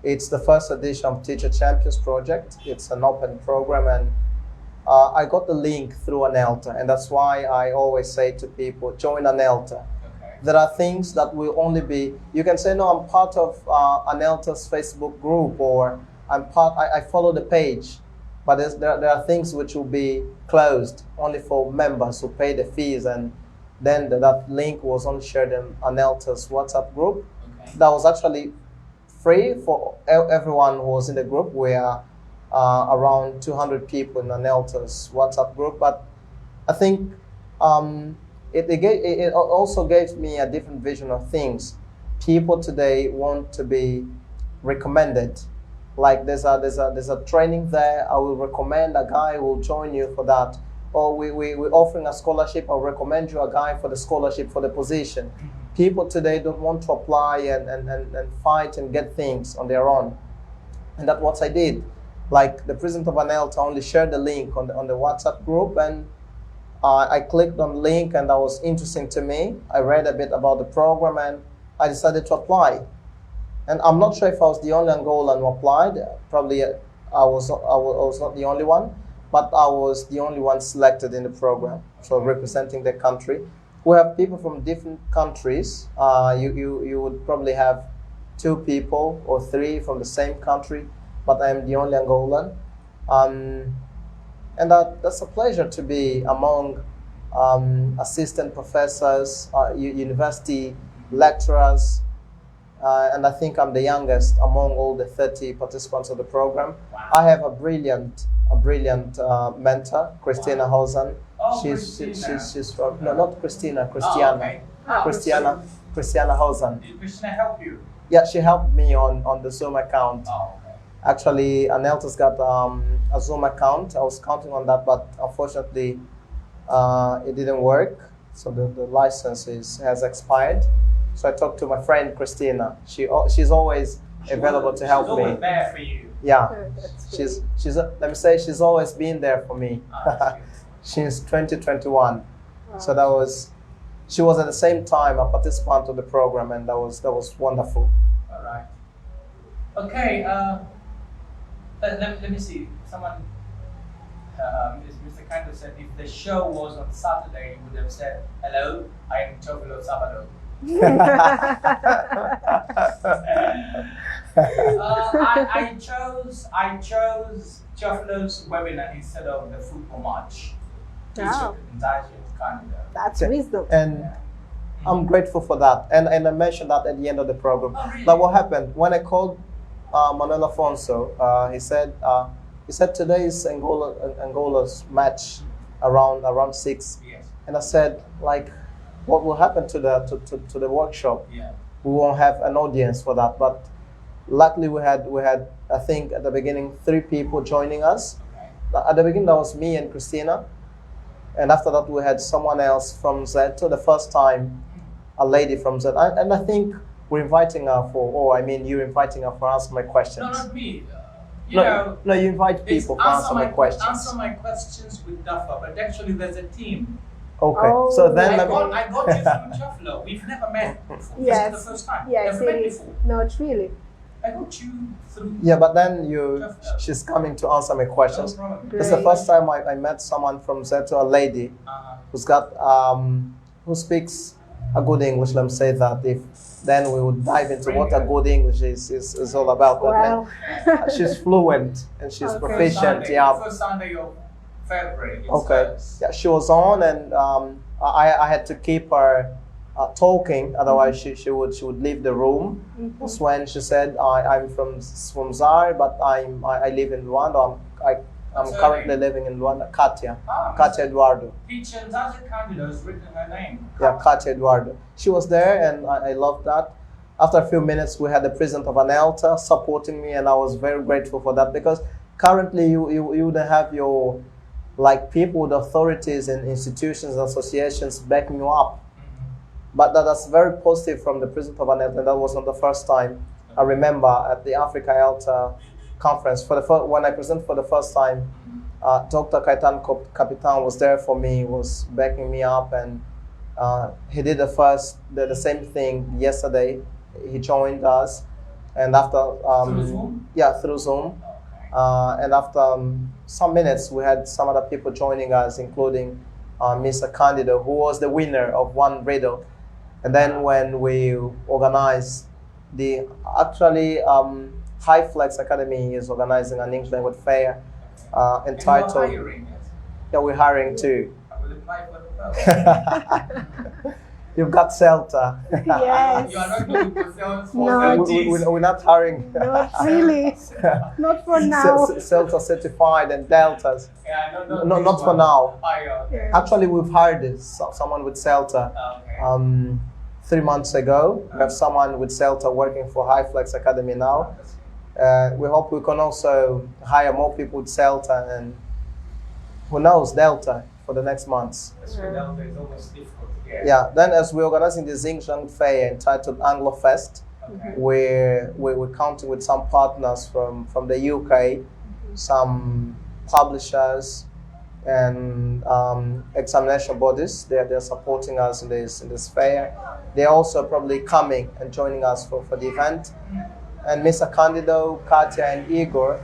It's the first edition of Teacher Champions project. It's an open program, and I got the link through Anelta, and that's why I always say to people, join Anelta. Okay. There are things that will only be, you can say, no, I'm part of Anelta's Facebook group, or I follow the page, but there are things which will be closed only for members who pay the fees, and then that link was only shared in Anelta's WhatsApp group. Okay. That was actually free for everyone who was in the group. We are around 200 people in Anelta's WhatsApp group, but I think it also gave me a different vision of things. People today want to be recommended. Like there's a training there. I will recommend a guy who will join you for that. Or we're offering a scholarship. I'll recommend you a guy for the scholarship for the position. People today don't want to apply and fight and get things on their own. And that's what I did. Like the president of Anelta only shared the link on the WhatsApp group, and I clicked on the link, and that was interesting to me. I read a bit about the program, and I decided to apply. And I'm not sure if I was the only Angolan who applied. Probably I was not the only one, but I was the only one selected in the program, so representing the country. We have people from different countries. You would probably have 2 people or 3 from the same country, but I am the only Angolan. And that's a pleasure to be among assistant professors, university lecturers, and I think I'm the youngest among all the 30 participants of the program. Wow. I have a brilliant mentor, Christina Hausen. Oh, She's from, no, not Christina, Christiana. Oh, okay. Christiana Hausen. Did Christina help you? Yeah, she helped me on the Zoom account. Oh, okay. Actually, Anelta's got a Zoom account. I was counting on that, but unfortunately, it didn't work. So the license has expired. So I talked to my friend Christina. She's always available to help She's always me. there for you. Yeah, That's let me say she's always been there for me That's good. since 2021. Wow. So she was at the same time a participant of the program, and that was wonderful. All right. Okay. Let me see. Someone, Mr. Kando said, if the show was on Saturday, you would have said, "Hello, I am Teofilo Sabado." I chose Teofilo's webinar instead of the football match. Wow. That's wisdom. And I'm grateful for that. And I mentioned that at the end of the program. Oh, really? Like what happened when I called Manuel Afonso, he said today is Angola's match around 6. Yes. And I said, like, what will happen to the workshop? Yeah. We won't have an audience for that. But luckily we had I think at the beginning 3 people joining us. Okay. At the beginning that was me and Christina. And after that, we had someone else from Zeto. The first time, a lady from Zeto. And I think we're inviting her you're inviting her for answer my questions. No, not me. You know, No, you invite it's people to answer my questions. Answer my questions with Dapher, but actually there's a team. Okay, Oh. so then I got you through Teofilo. We've never met before. Yes. This is the first time. Yes, Never met it is. before. Not really. I got you through. yeah, but then Teofilo. she's coming to answer my questions. No problem. It's the Great. first time I met someone from Zeto, a lady who's got who speaks a good English. Let me say that. If then we would dive into what a good English is all about. But Well, then, she's fluent and she's Okay. proficient. Sunday, Yeah. First Sunday of February. It's Okay. first. Yeah, she was on, and I had to keep her talking. Otherwise, she would leave the room. That's when she said, "I'm from ZAR, but I live in Rwanda. I'm What's her currently name? living in Rwanda." Katia Mr. Eduardo. Teacher Zaza Candida has written her name. Yeah, Katia Eduardo. She was there, and I loved that. After a few minutes, we had the president of ANELTA supporting me, and I was very grateful for that, because currently you wouldn't have your people with authorities and institutions and associations backing you up. But that's very positive from the president of ANELTA, and that was not the first time. I remember at the Africa ELTA conference, when I presented for the first time, Dr. Kaitan Kapitan was there for me, was backing me up, and he did the same thing yesterday. He joined us, and after Through Zoom? yeah, through Zoom, Okay. and after some minutes, we had some other people joining us, including Mr. Candido, who was the winner of one riddle. And then when we organized High Flex Academy is organizing an English language fair And entitled. you're hiring, yes? Yeah, we're hiring too. I will apply for the post. You've got CELTA. yes. You are not going to sell No. We're not hiring. Not really. Not for now. CELTA certified and Deltas. Yeah, No, not for now. Yeah. Actually, we've hired someone with CELTA. Okay. 3 months ago. We have someone with CELTA working for High Flex Academy now. We hope we can also hire more people with CELTA, and who knows, Delta for the next months. That's why Delta is always difficult. Yeah, then as we're organizing this English language fair entitled AngloFest, Okay. we're counting with some partners from the UK, some publishers, and examination bodies. They're supporting us in this fair. They're also probably coming and joining us for the event. And Mr. Candido, Katia, and Igor,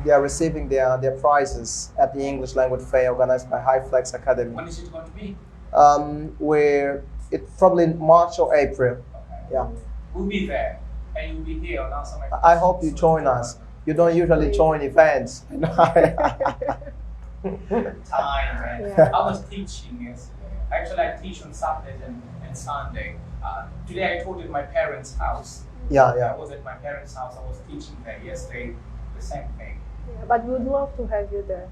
they are receiving their prizes at the English language fair organized by High Flex Academy. When is it going to be? It's probably March or April. Okay. Yeah. We'll be there, and you'll be here on Answer My I Questions. hope you join us. You don't usually join events. Time, man. Yeah. I was teaching yesterday. Actually, I teach on Saturdays and Sunday. Today I taught at my parents' house. Yeah. I was at my parents' house. I was teaching there yesterday. The same thing. Yeah, but we would love to have you there.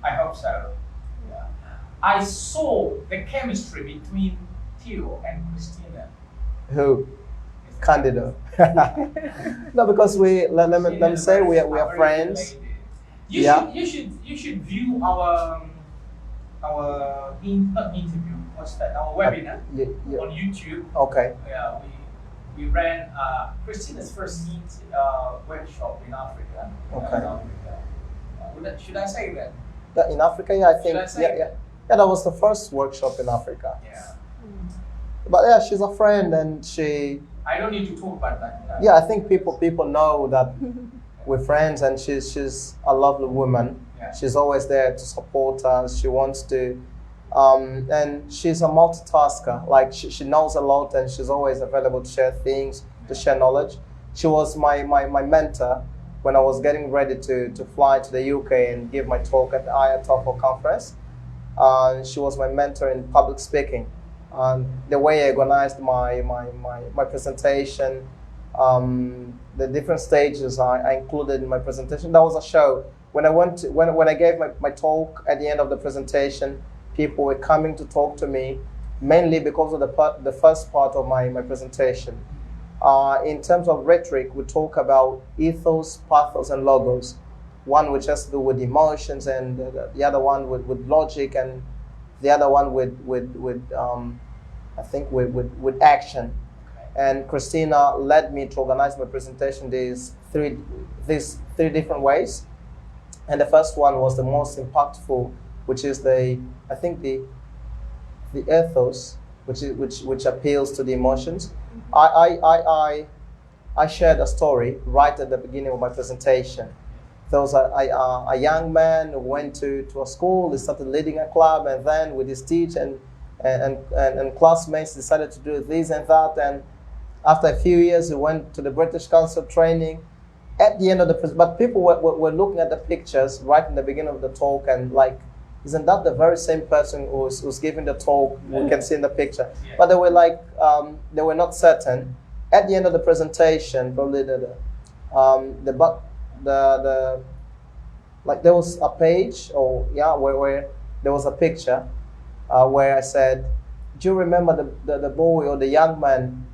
I hope so. Yeah. I saw the chemistry between Theo and Christina. Who? Candido. No, because let me say we are friends. You Yeah. You should view our not interview. What's that? Our webinar Yeah. on YouTube. Okay. Yeah, we ran Christina's first workshop in Africa. Okay. Should I say that? In Africa, yeah, I think, Should I say yeah, that was the first workshop in Africa. Yeah. But yeah, she's a friend, and she, I don't need to talk about that. yeah, I think people know that we're friends, and she's a lovely woman. Yeah. She's always there to support us. She wants to, and she's a multitasker. Like she knows a lot, and she's always available to share things, to share knowledge. She was my mentor when I was getting ready to fly to the UK and give my talk at the IATOFL conference. She was my mentor in public speaking. The way I organized my presentation, the different stages I included in my presentation. That was a show. When I gave my talk at the end of the presentation, people were coming to talk to me, mainly because of the first part of my presentation. In terms of rhetoric, we talk about ethos, pathos, and logos. One which has to do with emotions, and the other one with logic, and the other one I think with action. And Christina led me to organize my presentation these three different ways. And the first one was the most impactful, which is the ethos, which appeals to the emotions. I shared a story right at the beginning of my presentation. There was a young man who went to a school. He started leading a club, and then with his teacher and classmates decided to do this and that. And after a few years, he went to the British Council training. At the end of but people were looking at the pictures right in the beginning of the talk, and like, isn't that the very same person who's giving the talk? We can see in the picture. Yeah. But they were like, they were not certain. At the end of the presentation, probably like there was a page, where there was a picture where I said, do you remember the boy or the young man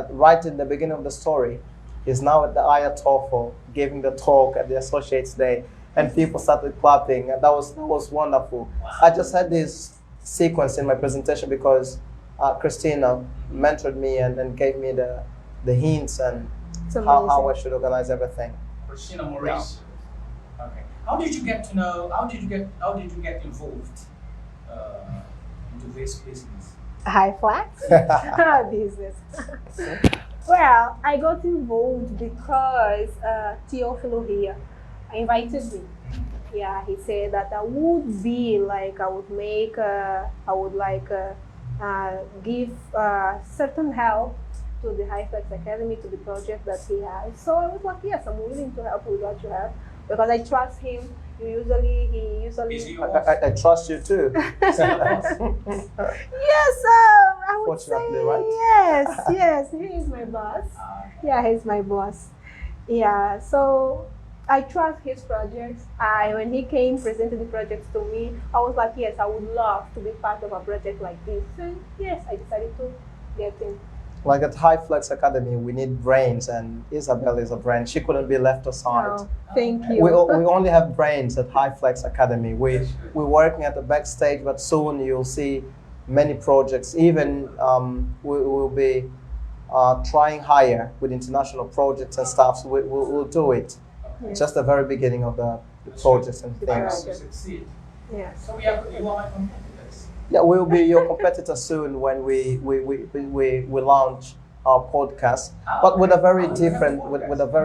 right in the beginning of the story? He's now at the IATOFL giving the talk at the Associates Day, and people started clapping, and that was wonderful. Wow. I just had this sequence in my presentation because Christina mentored me and gave me the hints and how I should organize everything. Christina Maurice. Yeah. Okay. How did you get involved into this business? High flex business. Well, I got involved because Teofilo here invited me. Yeah, he said that I would give certain help to the High Flex Academy, to the project that he has. So I was like, yes, I'm willing to help with what you have, because I trust him. He usually. Is he your boss? I trust you too. Yes, I would say Fortunately, right? yes, he is my boss. Yeah, he's my boss. Yeah, so I trust his projects. When he came, presented the projects to me, I was like, yes, I would love to be part of a project like this. And yes, I decided to get in. Like at High Flex Academy, we need brains, and Isabel is a brain. She couldn't be left aside. Oh, thank you. We only have brains at High Flex Academy. We're working at the backstage, but soon you'll see many projects. Even we will be trying higher with international projects and stuff. So we'll do it. Yes. Just the very beginning of the projects and I things. hope you succeed. Yes. So you are my competitors. Yeah, we'll be your competitor soon when we launch our podcast, but with a very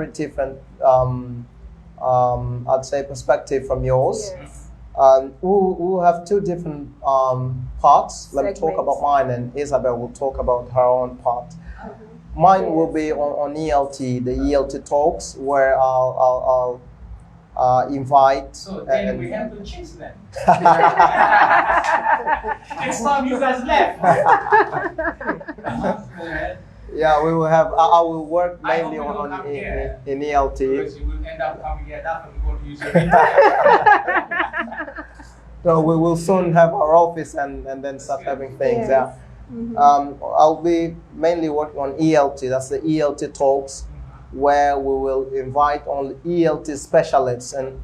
different I'd say perspective from yours. Yes. We'll have two different parts. Let me talk Segments. about mine, and Isabel will talk about her own part. Mine will be on ELT, the ELT talks, where I'll invite. So then we have to change them. Next time you guys left. Go ahead. Yeah, we will have. I will work I hope mainly you don't on come here. in ELT. Because you will end up coming here. That's when we're going to use your internet. So we will soon have our office and then start having things. Yes. Yeah. Mhm. I'll be mainly working on ELT. That's the ELT talks, where we will invite only ELT specialists and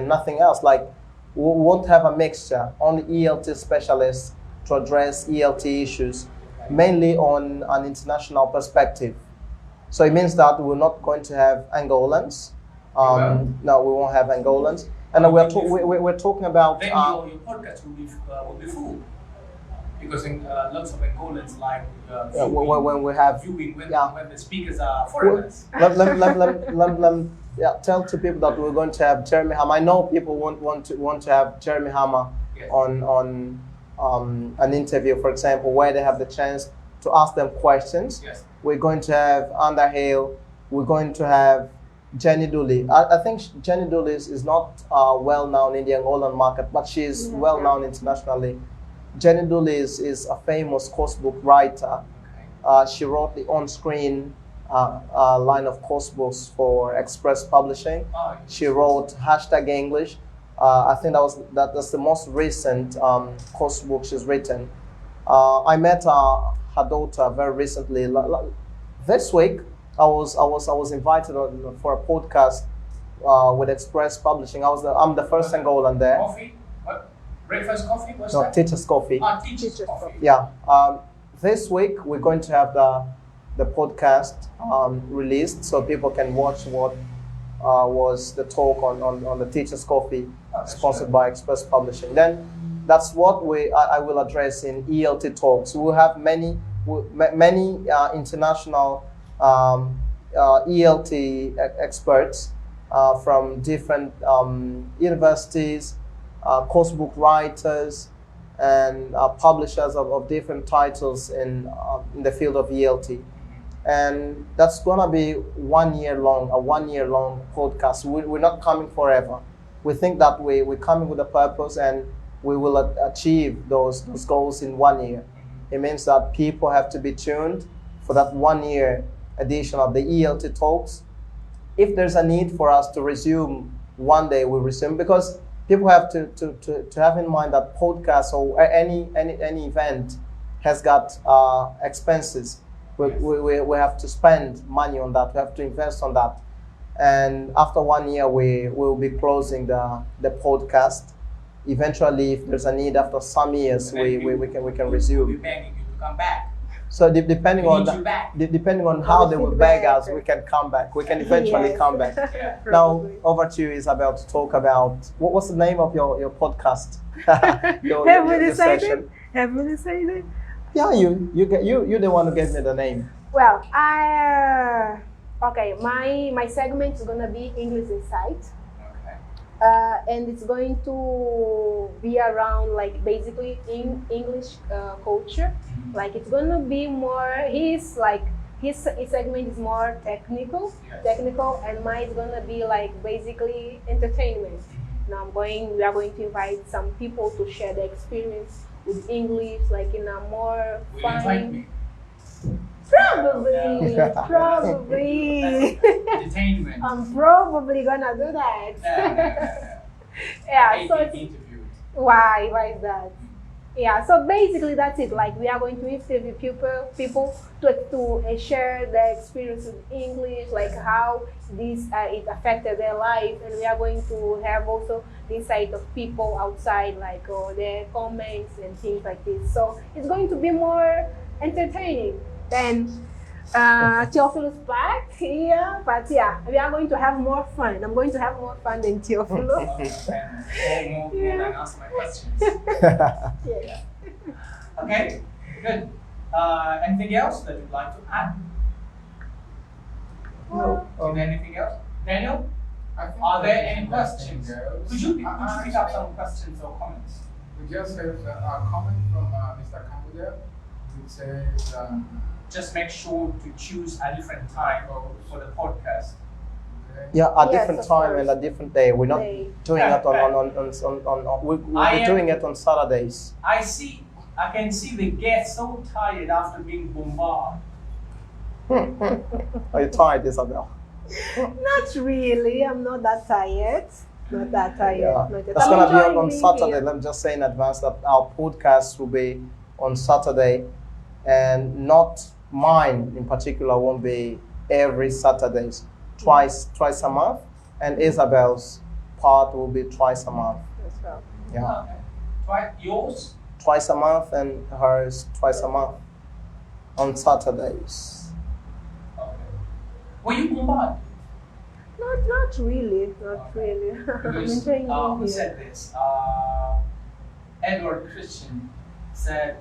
nothing else. Like, we won't have a mixture. Only ELT specialists to address ELT issues. mainly on an international perspective. So it means that we're not going to have Angolans. No, we won't have Angolans. And we're talking about. Then your podcast will be full. Because lots of Angolans like when we have viewing when the speakers are foreigners. Tell to people that we're going to have Jeremy Hammer. I know people want to have Jeremy Hammer on an interview, for example, where they have the chance to ask them questions. Yes. We're going to have Underhill. We're going to have Jenny Dooley. I think Jenny Dooley is not well known in the Angolan market, but she is well known internationally. Jenny Dooley is a famous course book writer. She wrote the on-screen line of course books for Express Publishing. She wrote #English. I think that's the most recent course book she's written. I met her daughter very recently. This week, I was invited for a podcast with Express Publishing. I'm the first Angolan there. Coffee? What? Breakfast coffee? What's No, that? Teacher's Coffee. Teacher's coffee. Yeah. This week we're going to have the podcast released, so people can watch what was the talk on the Teacher's Coffee, sponsored by Express Publishing. Then that's what I will address in ELT talks. We'll have many international ELT experts from different universities, course book writers, and publishers of different titles in the field of ELT. And that's gonna be a 1 year long podcast. We're not coming forever. We think that we're coming with a purpose, and we will achieve those goals in 1 year. It means that people have to be tuned for that 1 year edition of the ELT talks. If there's a need for us to resume one day, we'll resume, because people have to have in mind that podcasts or any event has got expenses. We have to spend money on that. We have to invest on that. And after 1 year, we will be closing the podcast. Eventually, if there's a need after some years, we can resume. We'll be begging you to come back. So depending on how they will beg us, we can come back. We can eventually come back. Yeah. Now over to you, Isabel, to talk about what's the name of your podcast? your session. Have we decided? Yeah, you the one who gave me the name. Well, okay. My segment is gonna be English Insight. And it's going to be around, like, basically in English culture. Like, it's gonna be more, his segment is more technical, and mine is gonna be like basically entertainment. Now we are going to invite some people to share their experience with English, like in a more fun. Probably. Entertainment. I'm probably gonna do that. Yeah. So interviewed. why is that? Yeah. So basically, that's it. Like, we are going to interview people to share their experience with English, like how this it affected their life, and we are going to have also the insight of people outside, like their comments and things like this. So it's going to be more entertaining. Then Theophilus back here, but yeah, we are going to have more fun. I'm going to have more fun than Theophilus. More than answer my questions. Yeah. Okay, good. Anything else that you'd like to add? No. Is there anything else? Daniel, I think are there that any questions? goes. Could you pick up some questions or comments? We just have a comment from Mr. Cambodia, which says, Just make sure to choose a different time for the podcast. Yeah, a Yes, different of time course. and a different day. We're not Day. doing it we'll be doing it on Saturdays. I can see the guests so tired after being bombarded. Are you tired, Isabel? Not really. I'm not that tired. Not that tired. Yeah. Not that That's I'm gonna be enjoying on being Saturday. here. Let me just say in advance that our podcast will be on Saturday, and not mine in particular won't be every Saturdays. Twice a month, and Isabel's part will be twice a month. As well. Yeah, Okay. Twice yours? twice a month, and hers twice a month. on Saturdays. Okay. Were you bombarded? Not really, not really. I'm Because enjoying who being said here. this? Edward Christian said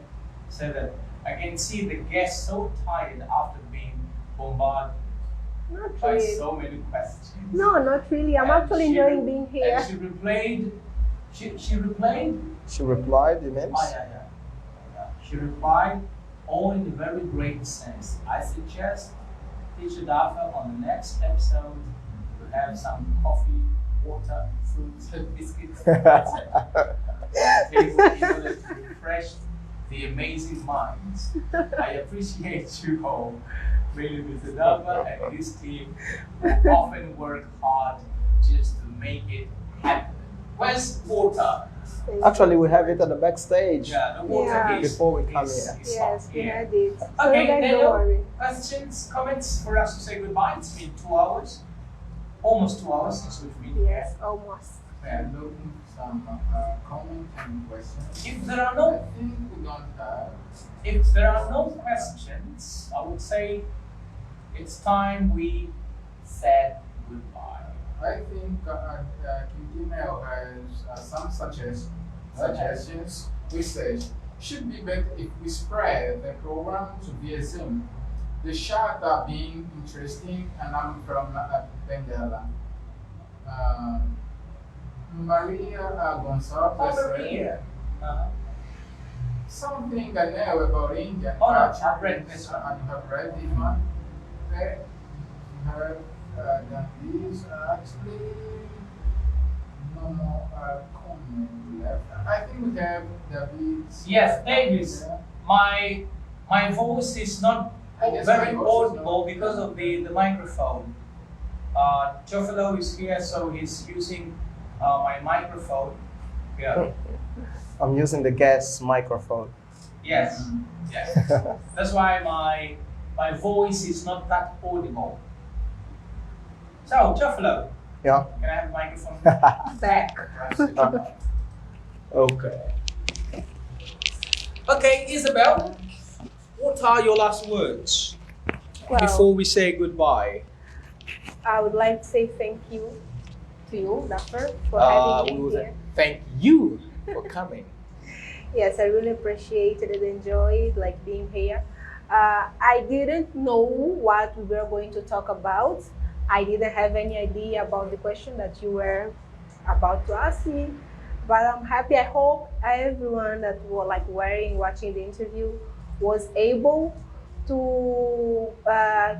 that I can see the guests so tired after being bombarded Not by really. so many questions. No, not really. I'm And actually she enjoying re- being here. And she replied. She replied. She replied, you mean? Yeah. She replied, all in a very great sense. I suggest teacher Dapher on the next episode to have some coffee, water, fruits, and biscuits, etc. table in order to refresh the amazing minds. I appreciate you all, really, Mr. Dapher and his team who often work hard just to make it happen. Where's water? Actually, we have it at the backstage. Yeah, the water Yeah. is Before we come is- here. is Yes, not we here. had it. So Okay, you guys Daniel, don't worry. questions, comments for us to say goodbye? It's been 2 hours, almost 2 hours since we've been Yes, here. almost. And Looking for some comment and questions. if there are I no think we don't have. questions, I would say it's time we said goodbye. I think Quintino has some suggestions. We said should be better if we spread the programs via Zoom. The shots are being interesting, and I'm from Benguela. Maria Gonçalves Oh, said, Maria. something I know about Indian Oh, no, culture. I've read this one. And you have read this one. They have done this. Actually, no more comment left. I think we have David's. Yes, Davis. My voice is not I guess very my voice is audible not- because of the microphone. Jofelo is here, so he's using my microphone. Yeah. I'm using the guest microphone. Yes. Yes. That's why my voice is not that audible. So, Jofelo, Yeah. can I have the microphone? Back. Okay. Okay, Isabel, what are your last words Well, before we say goodbye? I would like to say thank you to you, Dapher, for having We me will here. thank you for coming. Yes, I really appreciated and enjoyed like being here. I didn't know what we were going to talk about. I didn't have any idea about the question that you were about to ask me. But I'm happy. I hope everyone that were like watching the interview was able to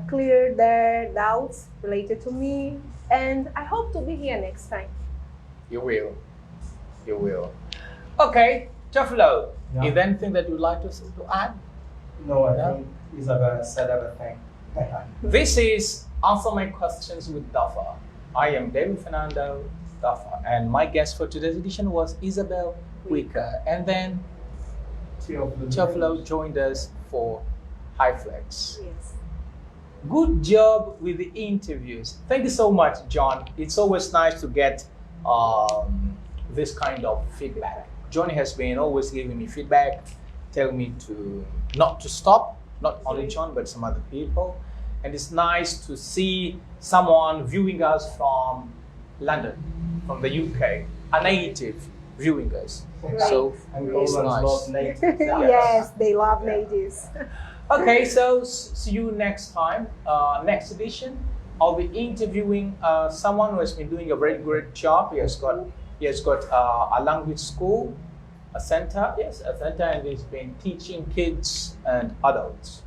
clear their doubts related to me. And I hope to be here next time. You will. You will. Okay, Jofelo, Yeah. is there anything that you'd like to add? No, I Yeah. think Isabel said everything. This is Answer My Questions with Dapher. I am David Fernando Dapher, and my guest for today's edition was Isabel Buica. And then Jofelo joined us for High Flex. Yes. Good job with the interviews. Thank you so much, John. It's always nice to get this kind of feedback. Johnny has been always giving me feedback, telling me to not to stop, not only John, but some other people. And it's nice to see someone viewing us from London, from the UK, a native viewing us. So And it's Poland nice. love natives. Yes, they love natives. Okay, so see you next time, next edition. I'll be interviewing someone who has been doing a very great job. He has got a language school, a center, and he's been teaching kids and adults.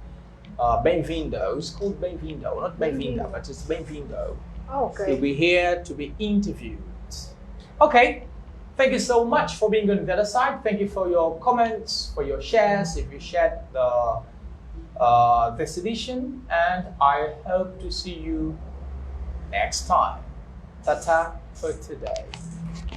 Bem-vindo, it's called Bem-vindo, not Bem-vinda, but it's Bem-vindo. He'll Okay. be here to be interviewed. Okay, thank you so much for being on the other side. Thank you for your comments, for your shares, if you shared this edition, and I hope to see you next time. Ta-ta for today.